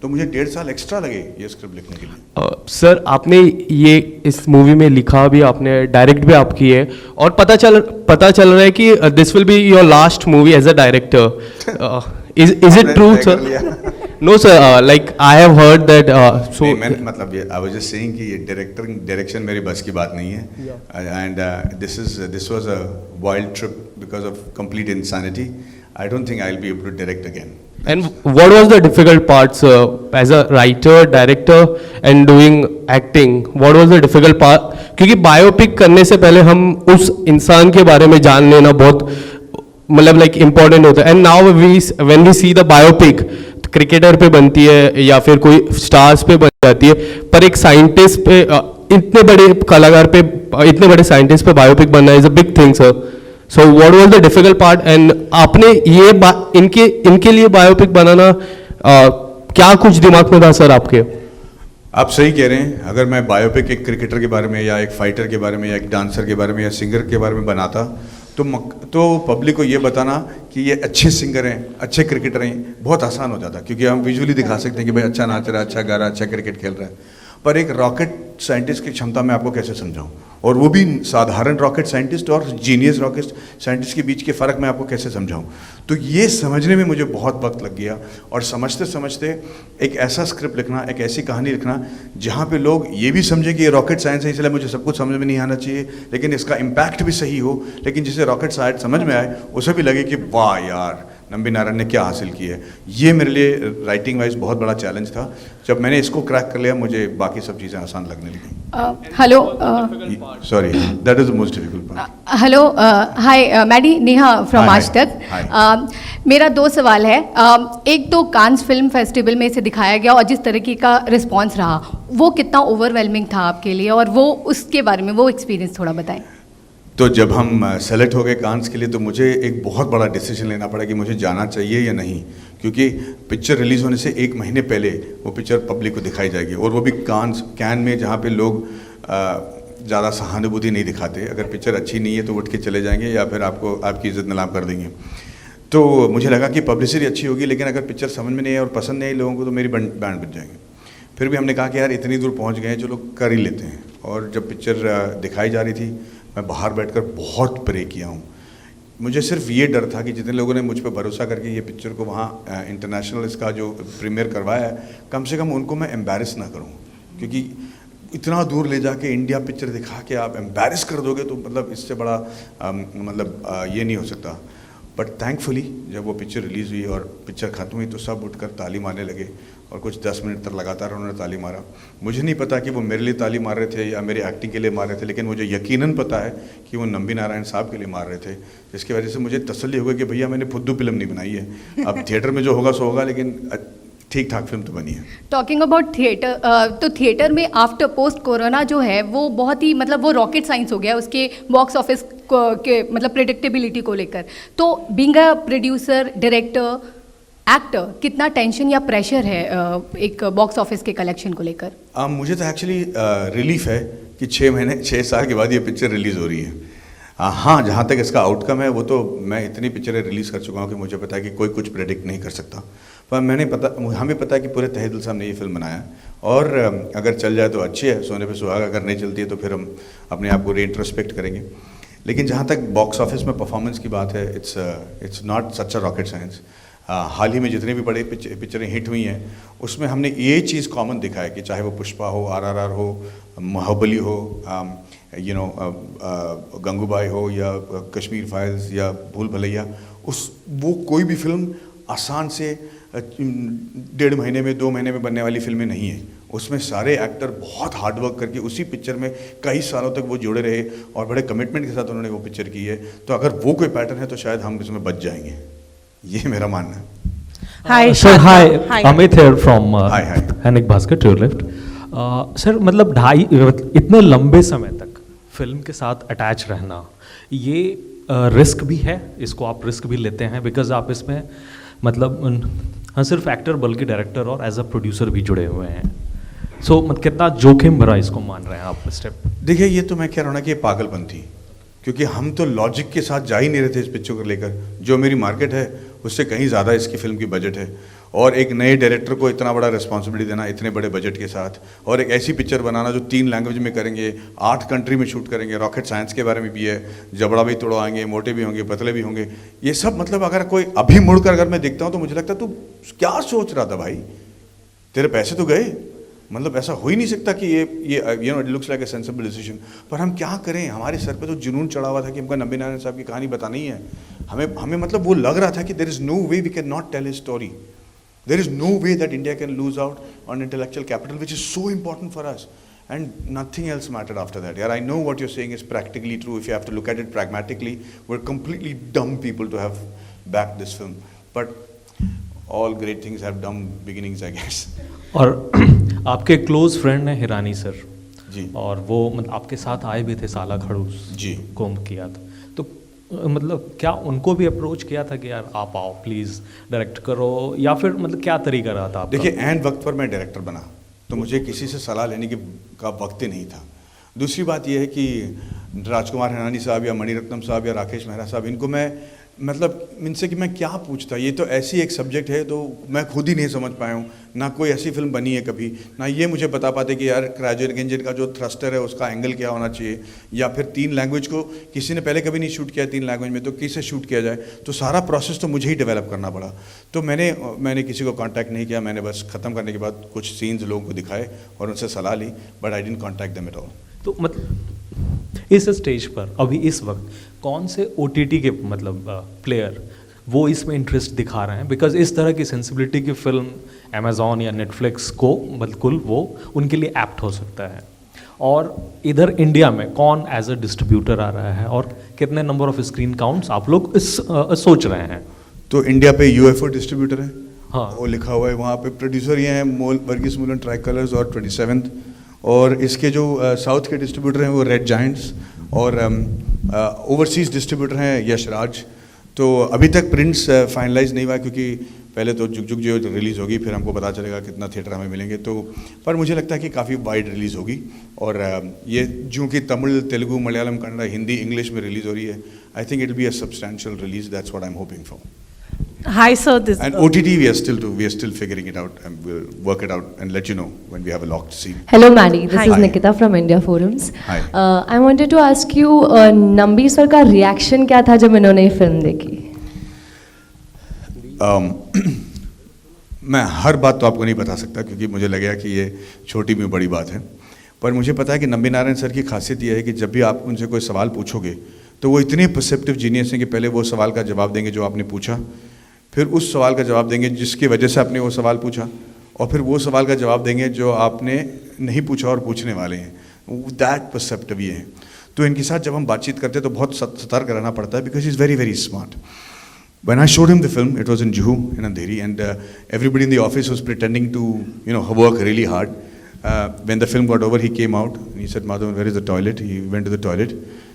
तो मुझे 1.5 साल एक्स्ट्रा लगे ये स्क्रिप्ट लिखने के लिए। सर आपने ये इस मूवी में लिखा भी, आपने डायरेक्ट भी आप की है, और पता चल रहा है कि this will be your last movie as a director. Is it true sir? No sir, like I have heard that. So मैंने मतलब ये आई वाज जस्ट सेइंग कि ये डायरेक्शन मेरी बस की बात नहीं है, and this was a wild trip because of complete insanity. I don't think I will be able to direct again. And what was the difficult parts as a writer, director and doing acting? What was the difficult part? क्योंकि बायोपिक करने से पहले हम उस इंसान के बारे में जान लेना बहुत मतलब लाइक इम्पोर्टेंट होता है। And now when we see the biopic, cricketer पे बनती है या फिर कोई स्टार्स पे बन जाती है, पर एक साइंटिस्ट पे, इतने बड़े कलाकार पे, इतने बड़े साइंटिस्ट पे बायोपिक बनना is a big thing sir. So what was the difficult part? And आपने ये इनके लिए बायोपिक बनाना क्या कुछ दिमाग में था सर आपके? आप सही कह रहे हैं। अगर मैं बायोपिक एक क्रिकेटर के बारे में या एक फाइटर के बारे में या एक डांसर के बारे में या सिंगर के बारे में बनाता तो पब्लिक को ये बताना कि ये अच्छे सिंगर हैं, अच्छे क्रिकेटर हैं, बहुत आसान हो जाता, क्योंकि हम विजुअली दिखा सकते हैं कि भाई अच्छा नाच रहा है, अच्छा गा रहा है, अच्छा क्रिकेट खेल रहा है। पर एक रॉकेट साइंटिस्ट की क्षमता मैं आपको कैसे समझाऊं, और वो भी साधारण रॉकेट साइंटिस्ट और जीनियस रॉकेट साइंटिस्ट के बीच के फ़र्क मैं आपको कैसे समझाऊं। तो ये समझने में मुझे बहुत वक्त लग गया, और समझते समझते एक ऐसा स्क्रिप्ट लिखना, एक ऐसी कहानी लिखना जहाँ पे लोग ये भी समझे कि ये रॉकेट साइंस है, इसलिए मुझे सब कुछ समझ में नहीं आना चाहिए, लेकिन इसका इम्पैक्ट भी सही हो, लेकिन जिसे रॉकेट साइंस समझ में आए उसे भी लगे कि वाह यार नंबी नारायण ने क्या हासिल किया है। ये मेरे लिए राइटिंग वाइज बहुत बड़ा चैलेंज था। जब मैंने इसको क्रैक कर लिया, मुझे बाकी सब चीज़ें आसान लगने लगी। Hello sorry, that is the most difficult part. Hello hi Maddy, Neha from Hi, आज hi. तक। Hi. मेरा 2 सवाल है। एक तो कांस फिल्म फेस्टिवल में इसे दिखाया गया और जिस तरीके का रिस्पांस रहा, वो कितना ओवरवेलमिंग था आपके लिए, और वो उसके बारे में वो एक्सपीरियंस थोड़ा बताएं। तो जब हम सेलेक्ट हो गए कांस के लिए, तो मुझे एक बहुत बड़ा डिसीजन लेना पड़ा कि मुझे जाना चाहिए या नहीं, क्योंकि पिक्चर रिलीज़ होने से 1 महीने पहले वो पिक्चर पब्लिक को दिखाई जाएगी, और वो भी कैन में, जहाँ पे लोग ज़्यादा सहानुभूति नहीं दिखाते। अगर पिक्चर अच्छी नहीं है तो उठ के चले जाएंगे या फिर आपकी इज़्ज़त नीलाम कर देंगे। तो मुझे लगा कि पब्लिसिटी अच्छी होगी, लेकिन अगर पिक्चर समझ में नहीं है और पसंद नहीं आई लोगों को तो मेरी बैंड बज जाएंगे। फिर भी हमने कहा कि यार इतनी दूर पहुँच गए हैं, चलो कर ही लेते हैं। और जब पिक्चर दिखाई जा रही थी, मैं बाहर बैठकर बहुत प्रे किया हूँ। मुझे सिर्फ ये डर था कि जितने लोगों ने मुझ पर भरोसा करके ये पिक्चर को वहाँ इंटरनेशनल इसका जो प्रीमियर करवाया है, कम से कम उनको मैं एम्बैरस ना करूँ, क्योंकि इतना दूर ले जाके इंडिया पिक्चर दिखा के आप एम्बैरस कर दोगे तो मतलब इससे बड़ा ये नहीं हो सकता। बट थैंकफुली जब वो पिक्चर रिलीज़ हुई और पिक्चर ख़त्म हुई तो सब उठकर ताली मारने लगे, और कुछ 10 मिनट तक लगातार उन्होंने ताली मारा। मुझे नहीं पता कि वो मेरे लिए ताली मार रहे थे या मेरी एक्टिंग के लिए मार रहे थे, लेकिन मुझे यकीनन पता है कि वो नंबी नारायण साहब के लिए मार रहे थे, जिसकी वजह से मुझे तसल्ली हो गई कि भैया मैंने फुद्दू फिल्म नहीं बनाई है। अब थिएटर में जो होगा सो होगा, लेकिन ठीक ठाक फिल्म तो बनी है। टॉकिंग अबाउट थिएटर, तो थिएटर में आफ्टर पोस्ट कोरोना जो है वो बहुत ही मतलब वो रॉकेट साइंस हो गया उसके बॉक्स ऑफिस के मतलब प्रेडिक्टेबिलिटी को लेकर। तो being a producer, director, actor, कितना टेंशन या प्रेशर है एक बॉक्स ऑफिस के कलेक्शन को लेकर? मुझे तो एक्चुअली रिलीफ है कि 6 साल के बाद ये पिक्चर रिलीज़ हो रही है। हाँ, जहाँ तक इसका आउटकम है, वो तो मैं इतनी पिक्चरें रिलीज़ कर चुका हूँ कि मुझे पता है कि कोई कुछ प्रेडिक्ट नहीं कर सकता। पर हमें पता है कि पूरे तहे दिल से हमने ये फिल्म बनाया है, और अगर चल जाए तो अच्छी है, सोने पे सुहागा। अगर नहीं चलती है तो फिर हम अपने आप को रीइंट्रोस्पेक्ट करेंगे। लेकिन जहाँ तक बॉक्स ऑफिस में परफॉर्मेंस की बात है, it's not such a rocket science. हाल ही में जितने भी बड़े पिक्चरें हिट हुई हैं, उसमें हमने ये चीज़ कॉमन दिखा है कि चाहे वो पुष्पा हो, RRR हो, बाहुबली हो, गंगूबाई हो, या कश्मीर फाइल्स या भूल भुलैया, वो कोई भी फिल्म आसान से 1.5 महीने में 2 महीने में बनने वाली फिल्में नहीं है। उसमें सारे एक्टर बहुत हार्ड वर्क करके उसी पिक्चर में कई सालों तक वो जुड़े रहे और बड़े कमिटमेंट के साथ उन्होंने वो पिक्चर की है। तो अगर वो कोई पैटर्न है तो शायद हम इसमें बच जाएंगे, ये मेरा मानना है। Hi, Sir, Shanta. hi. Amit here from Hi, hi. Hanik Bhaskar to your left. Sir, मतलब इतने लंबे समय तक फिल्म के साथ अटैच रहना, ये रिस्क भी है, इसको आप रिस्क भी लेते हैं, बिकॉज आप इसमें मतलब हाँ सिर्फ एक्टर बल्कि डायरेक्टर और एज अ प्रोड्यूसर भी जुड़े हुए हैं। सो कितना जोखिम भरा इसको मान रहे हैं आप स्टेप? देखिए, ये तो मैं कह रहा हूँ ना कि ये पागलपन थी, क्योंकि हम तो लॉजिक के साथ जा ही नहीं रहे थे इस पिक्चर को लेकर। जो मेरी मार्केट है उससे कहीं ज़्यादा इसकी फिल्म की बजट है, और एक नए डायरेक्टर को इतना बड़ा रिस्पॉन्सिबिलिटी देना इतने बड़े बजट के साथ, और एक ऐसी पिक्चर बनाना जो 3 लैंग्वेज में करेंगे, 8 कंट्री में शूट करेंगे, रॉकेट साइंस के बारे में भी है, जबड़ा भी तोड़वाएंगे, मोटे भी होंगे, पतले भी होंगे, ये सब मतलब अगर कोई अभी मुड़कर अगर मैं देखता हूँ तो मुझे लगता है तू क्या सोच रहा था भाई, तेरे पैसे तो गए। मतलब ऐसा हो ही नहीं सकता कि ये it looks like a sensible decision. पर हम क्या करें, हमारे सर पे तो जुनून चढ़ा हुआ था कि हमको नंबी नारायण साहब की कहानी बतानी है। हमें मतलब वो लग रहा था कि there is no way we can not tell his story, there is no way that India can lose out on intellectual capital which is so important for us, and nothing else mattered after that. यार, I know what you are saying is practically true if you have to look at it pragmatically. We're completely dumb people to have backed this film, but all great things have dumb beginnings, I guess. और आपके क्लोज फ्रेंड हैं हिरानी सर जी, और वो मतलब आपके साथ आए भी थे साला खड़ूस जी, कुंभ किया था, तो मतलब क्या उनको भी अप्रोच किया था कि यार आप आओ प्लीज़ डायरेक्ट करो, या फिर मतलब क्या तरीका रहा था आपका? देखिए, एंड वक्त पर मैं डायरेक्टर बना तो मुझे किसी से सलाह लेने का वक्त ही नहीं था। दूसरी बात यह है कि राजकुमार हिरानी साहब या मणिरत्नम साहब या राकेश मेहरा साहब, इनको मैं मतलब इनसे कि मैं क्या पूछता, ये तो ऐसी एक सब्जेक्ट है तो मैं खुद ही नहीं समझ पाया हूँ, ना कोई ऐसी फिल्म बनी है कभी, ना ये मुझे बता पाते कि यार क्रायोजेनिक इंजन का जो थ्रस्टर है उसका एंगल क्या होना चाहिए, या फिर 3 लैंग्वेज को किसी ने पहले कभी नहीं शूट किया 3 लैंग्वेज में, तो किसे शूट किया जाए, तो सारा प्रोसेस तो मुझे ही डेवलप करना पड़ा। तो मैंने किसी को कांटेक्ट नहीं किया, मैंने बस ख़त्म करने के बाद कुछ सीन्स लोगों को दिखाए और उनसे सलाह ली, but I didn't contact them at all. तो मतलब इस स्टेज पर अभी इस वक्त कौन से OTT के मतलब प्लेयर वो इसमें इंटरेस्ट दिखा रहे हैं? बिकॉज इस तरह की सेंसिबिलिटी की फिल्म अमेजॉन या नेटफ्लिक्स को बिल्कुल वो उनके लिए एप्ट हो सकता है। और इधर इंडिया में कौन एज अ डिस्ट्रीब्यूटर आ रहा है और कितने नंबर ऑफ स्क्रीन काउंट्स आप लोग सोच रहे हैं? तो इंडिया पे UFO डिस्ट्रीब्यूटर है, हाँ, वो लिखा हुआ है वहाँ पे। प्रोड्यूसर ये हैं वर्गीस मूलन ट्राई कलर्स और 27th, और इसके जो साउथ के डिस्ट्रीब्यूटर हैं वो रेड जायंट्स, और ओवरसीज़ डिस्ट्रीब्यूटर हैं यशराज। तो अभी तक प्रिंट्स फाइनलाइज नहीं हुआ क्योंकि पहले तो जुग जुग जो रिलीज़ होगी फिर हमको पता चलेगा कितना थिएटर हमें मिलेंगे। तो पर मुझे लगता है कि काफ़ी वाइड रिलीज़ होगी, और ये जो कि तमिल, तेलुगु, मलयालम, कन्नड़ा, हिंदी, इंग्लिश में रिलीज़ हो रही है, I think it will be a substantial release, that's what I am hoping for. Hi, sir. And OTT, we are still figuring it out, and we'll work it out and let you know when we have a locked scene. Hello, Manny. This Hi. is Nikita from India Forums. Hi. I wanted to ask you, Nambi sir का रिएक्शन क्या था जब इन्होंने ये फिल्म देखी? मैं हर बात तो आपको नहीं बता सकता क्योंकि मुझे लगेगा कि ये छोटी भी बड़ी बात है, पर मुझे पता है कि नंबी नारायण सर की खासियत ये है कि जब भी आप उनसे कोई सवाल पूछोगे तो वो इतने परसेप्टिव जीनियस हैं कि पहले वो सवाल का जवाब देंगे जो आपने पूछा, फिर उस सवाल का जवाब देंगे जिसकी वजह से आपने वो सवाल पूछा, और फिर वो सवाल का जवाब देंगे जो आपने नहीं पूछा और पूछने वाले हैं। दैट परसेप्टिव ये है। तो इनके साथ जब हम बातचीत करते हैं तो बहुत सतर्क रहना पड़ता है because is very very smart. When I showed him the film, it was in Juhu, in Andheri, and everybody in the office was pretending to, work really hard. When the film got over, he came out, and he said, "Madhavan, where is the toilet?" He went to the toilet,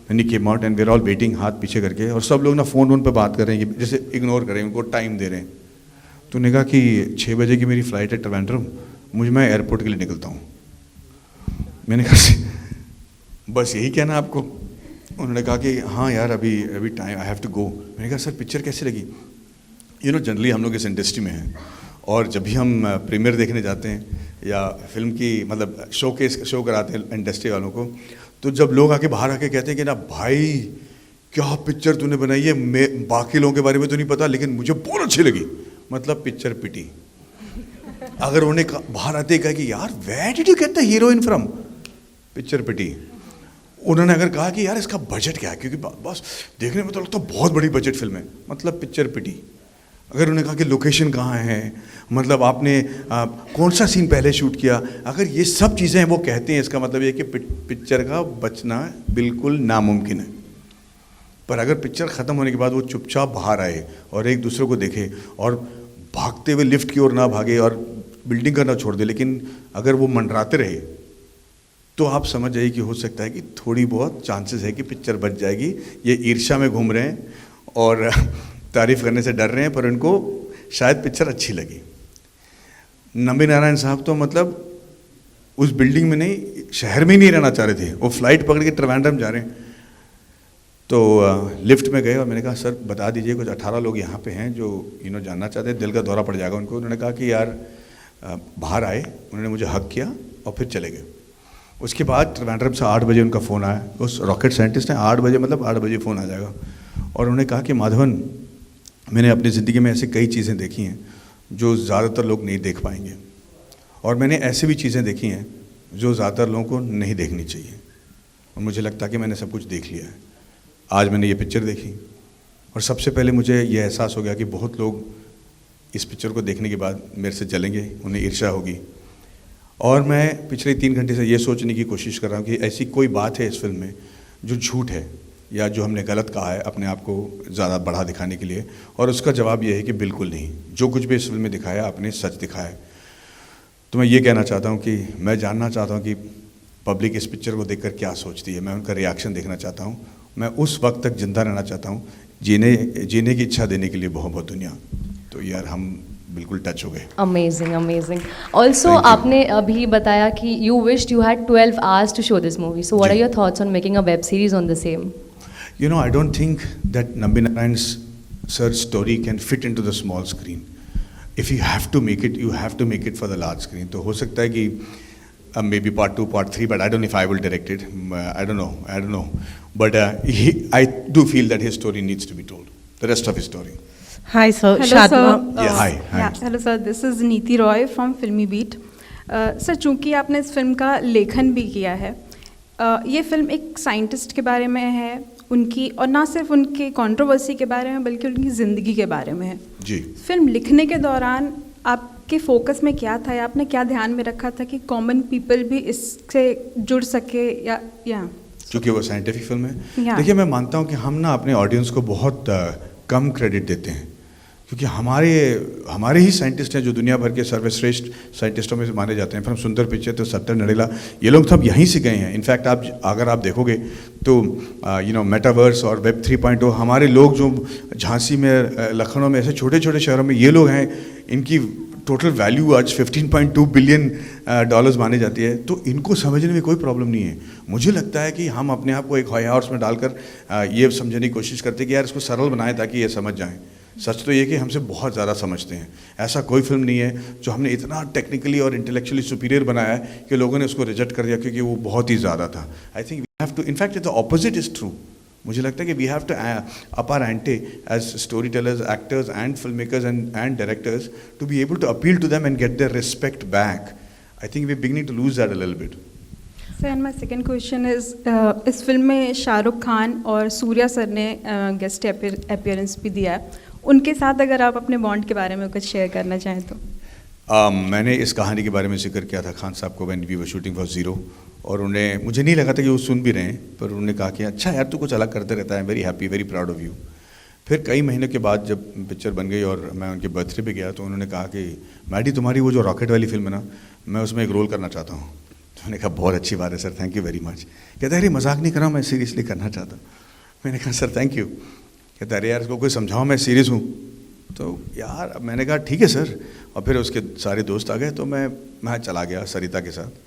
then he came out, and we're all waiting, हाथ पीछे करके, और सब लोग ना फ़ोन पे बात कर रहे हैं, जैसे इग्नोर कर रहे हैं, उनको टाइम दे रहे हैं। तो उन्होंने कहा कि 6 बजे की मेरी फ़्लाइट है ट्रिवेंड्रम, मैं एयरपोर्ट के लिए निकलता हूँ। मैंने कहा बस यही कहना आपको? उन्होंने कहा कि हाँ यार अभी time, I have to go. मैंने कहा सर पिक्चर कैसी लगी? जनरली हम लोग इस इंडस्ट्री में हैं, और जब भी हम प्रीमियर देखने जाते हैं या फिल्म की मतलब शो कराते हैं इंडस्ट्री वालों को, तो जब लोग आके बाहर आके कहते हैं कि ना भाई क्या पिक्चर तूने बनाई है, मैं बाकी लोगों के बारे में तो नहीं पता लेकिन मुझे बहुत अच्छी लगी, मतलब पिक्चर पिटी। अगर उन्हें बाहर आते ही कहा कि यार where did you get the heroine from, picture पिटी। उन्होंने अगर कहा कि यार इसका बजट क्या है, क्योंकि बस देखने में तो लगता बहुत बड़ी बजट फिल्म है, मतलब पिक्चर पिटी। अगर उन्होंने कहा कि लोकेशन कहाँ है, मतलब आपने कौन सा सीन पहले शूट किया, अगर ये सब चीज़ें वो कहते हैं, इसका मतलब ये कि पिक्चर का बचना बिल्कुल नामुमकिन है। पर अगर पिक्चर ख़त्म होने के बाद वो चुपचाप बाहर आए और एक दूसरे को देखे और भागते हुए लिफ्ट की ओर ना भागे और बिल्डिंग का ना छोड़ दे, लेकिन अगर वो मंडराते रहे तो आप समझ जाइए कि हो सकता है कि थोड़ी बहुत चांसेस है कि पिक्चर बच जाएगी। ये ईर्ष्या में घूम रहे हैं और तारीफ़ करने से डर रहे हैं, पर उनको शायद पिक्चर अच्छी लगी। नंबी नारायण साहब तो मतलब उस बिल्डिंग में नहीं, शहर में ही नहीं रहना चाह रहे थे, वो फ्लाइट पकड़ के ट्रिवेंड्रम जा रहे हैं। तो लिफ्ट में गए और मैंने कहा सर बता दीजिए कुछ 18 लोग यहाँ पे हैं जो जानना चाहते हैं, दिल का दौरा पड़ जाएगा उनको। उन्होंने कहा कि यार बाहर आए, उन्होंने मुझे हक किया और फिर चले गए। उसके बाद ट्रिवेंड्रम से 8 बजे उनका फ़ोन आया, उस रॉकेट साइंटिस्ट ने 8 बजे मतलब 8 बजे फ़ोन आ जाएगा, और उन्होंने कहा कि माधवन मैंने अपनी ज़िंदगी में ऐसी कई चीज़ें देखी हैं जो ज़्यादातर लोग नहीं देख पाएंगे, और मैंने ऐसी भी चीज़ें देखी हैं जो ज़्यादातर लोगों को नहीं देखनी चाहिए, और मुझे लगता है कि मैंने सब कुछ देख लिया है। आज मैंने ये पिक्चर देखी और सबसे पहले मुझे ये एहसास हो गया कि बहुत लोग इस पिक्चर को देखने के बाद मेरे से जलेंगे, उन्हें ईर्ष्या होगी, और मैं पिछले 3 घंटे से ये सोचने की कोशिश कर रहा हूँ कि ऐसी कोई बात है इस फिल्म में जो झूठ है या जो हमने गलत कहा है अपने आप को ज़्यादा बढ़ा दिखाने के लिए, और उसका जवाब ये है कि बिल्कुल नहीं, जो कुछ भी इस फिल्म में दिखाया आपने सच दिखाया है। तो मैं ये कहना चाहता हूँ कि मैं जानना चाहता हूँ कि पब्लिक इस पिक्चर को देखकर क्या सोचती है, मैं उनका रिएक्शन देखना चाहता हूँ, मैं उस वक्त तक ज़िंदा रहना चाहता हूँ, जीने की इच्छा देने के लिए बहुत बहुत दुनिया। तो यार हम बिल्कुल टच हो गए। Amazing amazing also Thank you. आपने अभी बताया कि you wished you had 12 hours to show this movie, so what are जी। Your thoughts on making a web series on the same? You know, I don't think that Nambi Narayan's sir's story can fit into the small screen. If you have to make it, you have to make it for the large screen. तो हो सकता है कि maybe part 2, part 3, but I don't know if I will direct it. I don't know. But I do feel that his story needs to be told. The rest of his story. Hi, sir. Hello, Shadma. sir. Yeah, hi. Yeah, hello, sir. This is Neeti Roy from Filmy Beat. Sir, चूंकि आपने इस फिल्म का लेखन भी किया है, ये फिल्म एक साइंटिस्ट के बारे में है, उनकी, और ना सिर्फ उनकी कंट्रोवर्सी के बारे में बल्कि उनकी ज़िंदगी के बारे में है। जी। फिल्म लिखने के दौरान आपके फोकस में क्या था, या आपने क्या ध्यान में रखा था कि कॉमन पीपल भी इससे जुड़ सके, या क्योंकि वो साइंटिफिक फिल्म है। Yeah. देखिए, मैं मानता हूँ कि हम ना अपने ऑडियंस को बहुत कम क्रेडिट देते हैं, क्योंकि हमारे ही साइंटिस्ट हैं जो दुनिया भर के सर्वश्रेष्ठ साइंटिस्टों में से माने जाते हैं। फ्रॉम सुंदर पिच्चै तो सत्तर नडेला, ये लोग सब यहीं से गए हैं। इनफैक्ट अगर आप देखोगे तो मेटावर्स और वेब 3.0, हमारे लोग जो झांसी में, लखनऊ में, ऐसे छोटे छोटे शहरों में ये लोग हैं, इनकी टोटल वैल्यू आज $15.2 बिलियन माने जाती है। तो इनको समझने में कोई प्रॉब्लम नहीं है। मुझे लगता है कि हम अपने आप को एक हाई हॉर्स में डालकर ये समझने की कोशिश करते हैं कि यार इसको सरल बनाएं ताकि ये समझ जाएं। सच तो ये कि हमसे बहुत ज़्यादा समझते हैं। ऐसा कोई फिल्म नहीं है जो हमने इतना टेक्निकली और इंटेलेक्चुअली सुपीरियर बनाया है कि लोगों ने उसको रिजेक्ट कर दिया क्योंकि वो बहुत ही ज़्यादा था। I think we have to, in fact the opposite is true. मुझे लगता है कि we have to up our ante as storytellers, actors and film makers and directors to be able to appeal to them and get their respect back. I think we are beginning to lose that a little bit. Sir, and my second question is, इस फिल्म में शाहरुख खान और सूर्या सर ने गेस्ट अपीयरेंस भी दिया है। उनके साथ अगर आप अपने बॉन्ड के बारे में कुछ शेयर करना चाहें तो। मैंने इस कहानी के बारे में जिक्र किया था खान साहब को when we were shooting for Zero, और उन्हें, मुझे नहीं लगा था कि वो सुन भी रहे हैं, पर उन्होंने कहा कि अच्छा यार तू कुछ अलग करते रहता है, very happy, very proud of you. फिर कई महीनों के बाद जब पिक्चर बन गई और मैं उनके बर्थडे पे गया तो उन्होंने कहा कि मैडी, तुम्हारी वो जो रॉकेट वाली फिल्म है ना, मैं उसमें एक रोल करना चाहता हूँ। तो मैंने कहा बहुत अच्छी बात है sir, thank you very much. कहता है अरे मजाक नहीं कर रहा हूँ, मैं सीरियसली करना चाहता हूँ। मैंने कहा सर थैंक यू। कहता है अरे यार इसको कोई समझाओ, मैं सीरियस हूँ। तो यार मैंने कहा ठीक है सर। और फिर उसके सारे दोस्त आ गए तो मैं चला गया सरिता के साथ।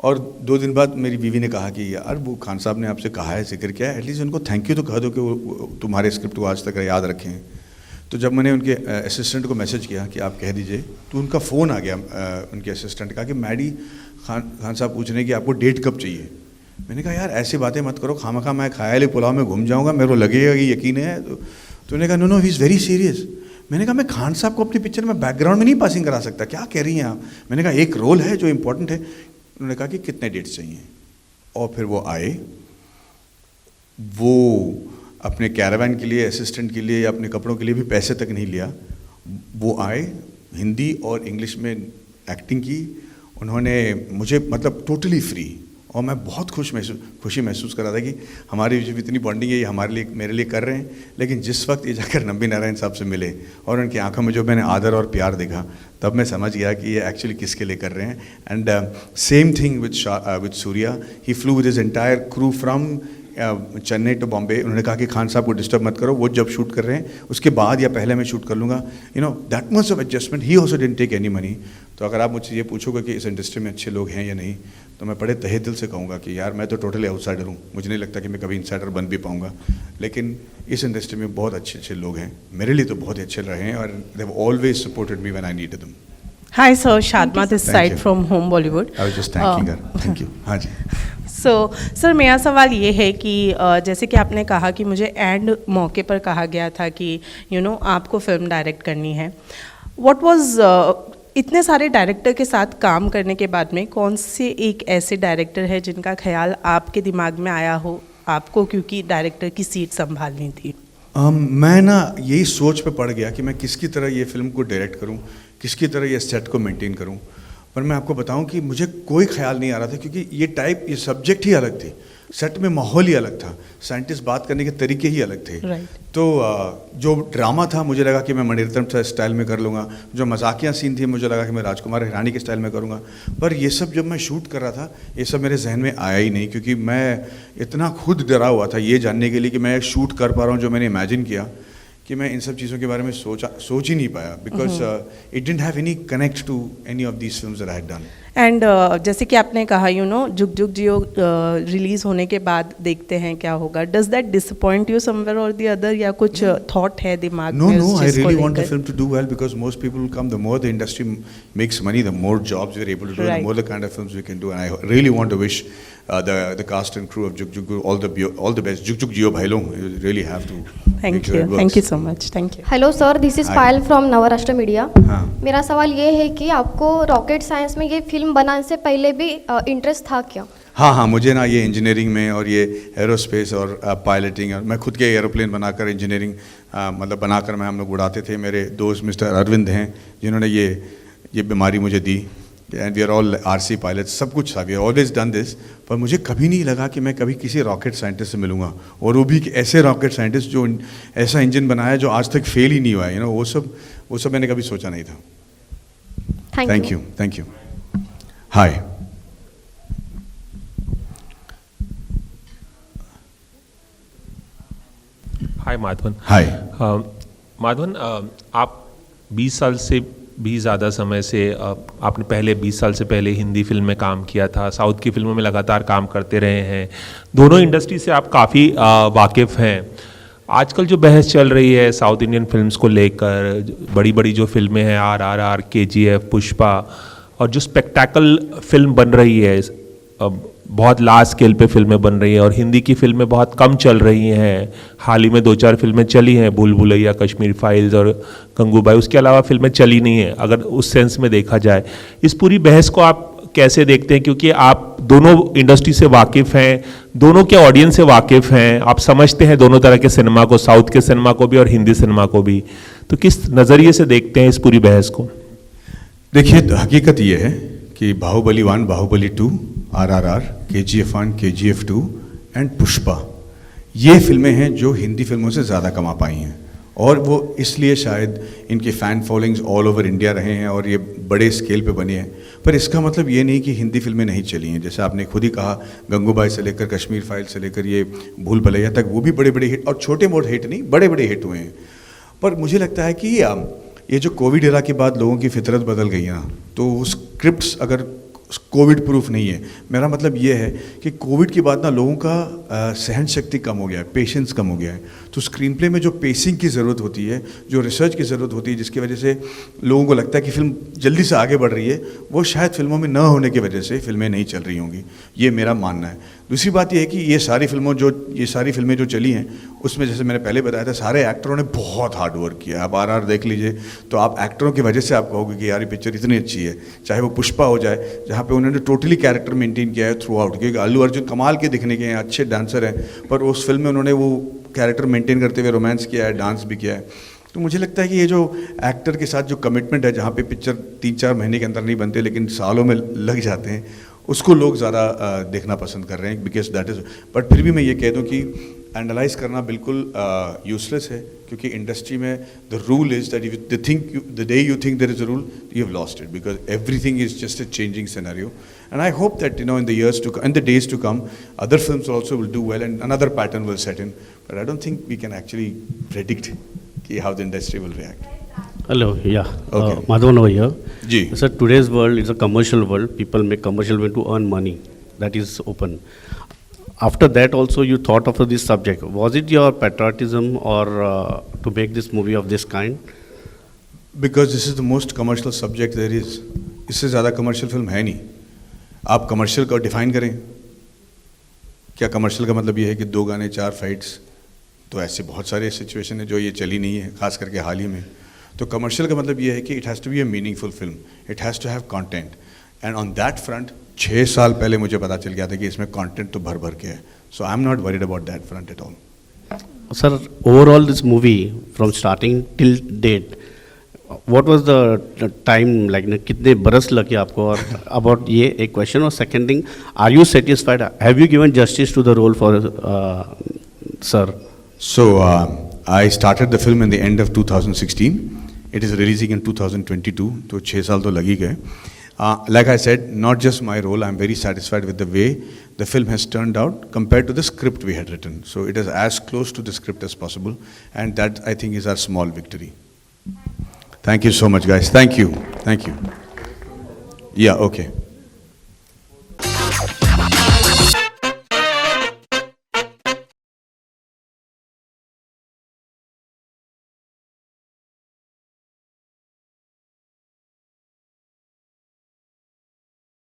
और 2 दिन बाद मेरी बीवी ने कहा कि यार वो खान साहब ने आपसे कहा है, जिक्र किया है, एटलीस्ट उनको थैंक यू तो कह दो कि वो तुम्हारे स्क्रिप्ट को आज तक याद रखें। तो जब मैंने उनके असिस्टेंट को मैसेज किया कि आप कह दीजिए, तो उनका फ़ोन आ गया उनके असिस्टेंट का कि मैडी, खान साहब पूछ रहे हैं कि आपको डेट कब चाहिए। मैंने कहा यार ऐसी बातें मत करो, खामखा मैं ख्याली पुलाव में घूम जाऊँगा, मेरे को लगेगा कि यकीन है। तो उन्होंने कहा no he is very serious. मैंने कहा मैं खान साहब को अपनी पिक्चर में बैकग्राउंड में नहीं पासिंग करा सकता, क्या कह रही हैं आप। मैंने कहा एक रोल है जो इम्पोर्टेंट है। उन्होंने कहा कि कितने डेट्स चाहिए। और फिर वो आए, वो अपने कैरावैन के लिए, असिस्टेंट के लिए या अपने कपड़ों के लिए भी पैसे तक नहीं लिया। वो आए, हिंदी और इंग्लिश में एक्टिंग की उन्होंने, मुझे मतलब टोटली फ्री। और मैं बहुत खुशी महसूस कर रहा था कि हमारी जो इतनी बॉन्डिंग है ये हमारे लिए, मेरे लिए कर रहे हैं। लेकिन जिस वक्त ये जाकर नंबी नारायण साहब से मिले और उनकी आंखों में जो मैंने आदर और प्यार देखा, तब मैं समझ गया कि ये एक्चुअली किसके लिए कर रहे हैं। And same thing with Suriya, he flew with his entire crew from Chennai to Bombay. उन्होंने कहा कि खान साहब को डिस्टर्ब मत करो, वो जब शूट कर रहे हैं उसके बाद या पहले मैं शूट कर लूँगा। That much of adjustment. He also didn't take any money. तो अगर आप मुझसे ये पूछोगे कि इस इंडस्ट्री में अच्छे लोग हैं या नहीं, तो मैं बड़े तहे दिल से कहूँगा कि यार मैं तो टोटली आउटसाइडर हूँ, मुझे नहीं लगता कि मैं कभी इनसाइडर बन भी पाऊँगा। लेकिन इस इंडस्ट्री में बहुत अच्छे लोग हैं, मेरे लिए तो बहुत ही अच्छे रहे हैं, और they have always supported me when I needed them. Hi sir, Shadma this Thank side you. from Home Bollywood. I was just thanking her. Thank you. हाँ जी। सो सर मेरा सवाल ये है कि जैसे कि आपने कहा कि मुझे एंड मौके पर कहा गया था कि आपको फिल्म डायरेक्ट करनी है। व्हाट वाज इतने सारे डायरेक्टर के साथ काम करने के बाद में कौन से एक ऐसे डायरेक्टर है जिनका ख्याल आपके दिमाग में आया हो आपको, क्योंकि डायरेक्टर की सीट संभालनी थी? मैं ना यही सोच पे पड़ गया कि मैं किसकी तरह ये फिल्म को डायरेक्ट करूं, किसकी तरह ये सेट को मेंटेन करूं। पर मैं आपको बताऊं कि मुझे कोई ख्याल नहीं आ रहा था, क्योंकि ये सब्जेक्ट ही अलग थे, सेट में माहौल ही अलग था, साइंटिस्ट बात करने के तरीके ही अलग थे। Right. तो जो ड्रामा था मुझे लगा कि मैं मणिरत्नम स्टाइल में कर लूँगा, जो मजाकिया सीन थे मुझे लगा कि मैं राजकुमार हिरानी के स्टाइल में करूँगा। पर ये सब जब मैं शूट कर रहा था, ये सब मेरे जहन में आया ही नहीं, क्योंकि मैं इतना खुद डरा हुआ था ये जानने के लिए कि मैं शूट कर पा रहा हूँ जो मैंने इमेजिन किया, कि मैं इन सब चीज़ों के बारे में सोच ही नहीं पाया, because it didn't have any connect to any of these films that I had done. एंड जैसे कि आपने कहा जुग जुग जियो रिलीज होने के बाद देखते हैं क्या होगा. Does that disappoint you somewhere और द अदर, या कुछ थॉट है दिमाग में? No, I really want the film to do well, because most people will come. The more the industry makes money, the more jobs we're able to do, Right. the more the kind of films we can do. And I really want to wish the cast and crew of Jug Jug all the best. Jug Jug Jio Bhailong, you really have to. Thank you, thank you so much, thank you. Hello sir, this is Hi. Payal from Navrashtra media. हाँ. मेरा सवाल ये है कि आपको रॉकेट साइंस में ये फिल्म बनाने से पहले भी इंटरेस्ट था क्या? हाँ, मुझे ना ये इंजीनियरिंग में और ये एरोस्पेस और पायलटिंग, और मैं खुद के एरोप्लेन बनाकर इंजीनियरिंग मतलब बनाकर हम लोग उड़ाते थे. मेरे दोस्त मिस्टर अरविंद हैं जिन्होंने ये बीमारी मुझे दी. And we are all RC pilots, सब कुछ था. We are always done this. पर मुझे कभी नहीं लगा कि मैं कभी किसी रॉकेट साइंटिस्ट से मिलूंगा, और वो भी ऐसे रॉकेट साइंटिस्ट जो ऐसा इंजन बनाया जो आज तक फेल ही नहीं हुआ है. वो सब मैंने कभी सोचा नहीं था. Thank you. Hi. Hi Madhavan. Hi. Madhavan, आप 20 साल से भी ज़्यादा समय से आपने पहले 20 साल से पहले हिंदी फिल्म में काम किया था, साउथ की फिल्मों में लगातार काम करते रहे हैं. दोनों इंडस्ट्री से आप काफ़ी वाकिफ़ हैं. आजकल जो बहस चल रही है साउथ इंडियन फिल्म्स को लेकर, बड़ी बड़ी जो फिल्में हैं RRR, KGF, पुष्पा, और जो स्पेक्टेकल फिल्म बन रही है, बहुत लार्ज स्केल पे फिल्में बन रही हैं, और हिंदी की फिल्में बहुत कम चल रही हैं. हाल ही में 2-4 फिल्में चली हैं, भूल भुलैया, कश्मीर फाइल्स और गंगूबाई. उसके अलावा फिल्में चली नहीं हैं अगर उस सेंस में देखा जाए. इस पूरी बहस को आप कैसे देखते हैं, क्योंकि आप दोनों इंडस्ट्री से वाकिफ़ हैं, दोनों के ऑडियंस से वाकिफ़ हैं, आप समझते हैं दोनों तरह के सिनेमा को, साउथ के सिनेमा को भी और हिंदी सिनेमा को भी. तो किस नज़रिए से देखते हैं इस पूरी बहस को? देखिए, हकीकत ये है कि Baahubali 1, Baahubali 2, RRR, KGF 1, KGF 2 and Pushpa, ये फिल्में हैं जो हिंदी फिल्मों से ज़्यादा कमा पाई हैं, और वो इसलिए शायद इनके fan followings all over India रहे हैं और ये बड़े स्केल पे बने हैं. पर इसका मतलब ये नहीं कि हिंदी फिल्में नहीं चली हैं. जैसे आपने खुद ही कहा, गंगूबाई से लेकर कश्मीर फाइल से लेकर ये भूल भुलैया तक, वो भी बड़े बड़े हिट, और छोटे मोटे हिट नहीं, बड़े बड़े हिट हुए हैं. पर मुझे लगता है कि ये जो कोविड एरा के बाद लोगों की फितरत बदल गई है ना, तो स्क्रिप्ट्स अगर कोविड प्रूफ नहीं है, मेरा मतलब ये है कि कोविड के बाद ना लोगों का सहन शक्ति कम हो गया है, पेशेंस कम हो गया है. तो स्क्रीन प्ले में जो पेसिंग की ज़रूरत होती है, जो रिसर्च की ज़रूरत होती है, जिसकी वजह से लोगों को लगता है कि फिल्म जल्दी से आगे बढ़ रही है, वो शायद फिल्मों में न होने की वजह से फिल्में नहीं चल रही होंगी. ये मेरा मानना है. दूसरी बात यह है कि ये सारी फिल्में जो चली हैं, उसमें जैसे मैंने पहले बताया था, सारे एक्टरों ने बहुत हार्ड वर्क किया. आप RRR देख लीजिए तो आप एक्टरों की वजह से आप कहोगे कि यार ये पिक्चर इतनी अच्छी है. चाहे वो पुष्पा हो जाए, जहाँ पे उन्होंने टोटली कैरेक्टर मेंटेन किया है थ्रू आउट, क्योंकि अल्लू अर्जुन कमाल के दिखने के हैं, अच्छे डांसर हैं, पर उस फिल्म में उन्होंने वो कैरेक्टर मेंटेन करते हुए रोमांस किया है, डांस भी किया है. तो मुझे लगता है कि ये जो एक्टर के साथ जो कमिटमेंट है, जहाँ पे पिक्चर 3-4 महीने के अंदर नहीं बनते लेकिन सालों में लग जाते हैं, उसको लोग ज़्यादा देखना पसंद कर रहे हैं, बिकॉज दैट इज़. बट फिर भी मैं ये कह दूँ कि एनालाइज करना बिल्कुल यूजलेस है, क्योंकि इंडस्ट्री में the rule is that the day you think there is a rule, you have lost it, because everything is just a changing scenario. And I hope that in the years to come, in the days to come, other films also will do well and another pattern will set in. But I don't think we can actually predict how the industry will react. Hello, yeah. Okay. Madhavan over here. Ji. Sir, today's world is a commercial world. People make commercial way to earn money. That is open. After that also you thought of this subject. Was it your patriotism or to make this movie of this kind? Because this is the most commercial subject there is. इससे ज़्यादा कमर्शियल फिल्म है नहीं. आप कमर्शियल को डिफाइन करें. क्या कमर्शियल का मतलब ये है कि 2 गाने 4 फाइट्स? तो ऐसे बहुत सारे सिचुएशन है जो ये चली नहीं है, खास करके हाल ही में. तो कमर्शियल का मतलब ये है कि it has to be a meaningful film, it has to have content, and on that front 6 साल पहले मुझे पता चल गया था कि इसमें कंटेंट तो भर भर के है. So I am not worried about that front at all. Sir, overall this movie from starting till date, what was the time like? कितने बरस लगे आपको? और about ये एक question, और second thing, are you satisfied? Have you given justice to the role for sir? So I started the film in the end of 2016. It is releasing in 2022. तो 6 साल तो लग ही गए. Like I said, not just my role, I'm very satisfied with the way the film has turned out compared to the script we had written. So it is as close to the script as possible, and that, I think, is our small victory. Thank you so much, guys. Thank you. Thank you. Yeah, okay.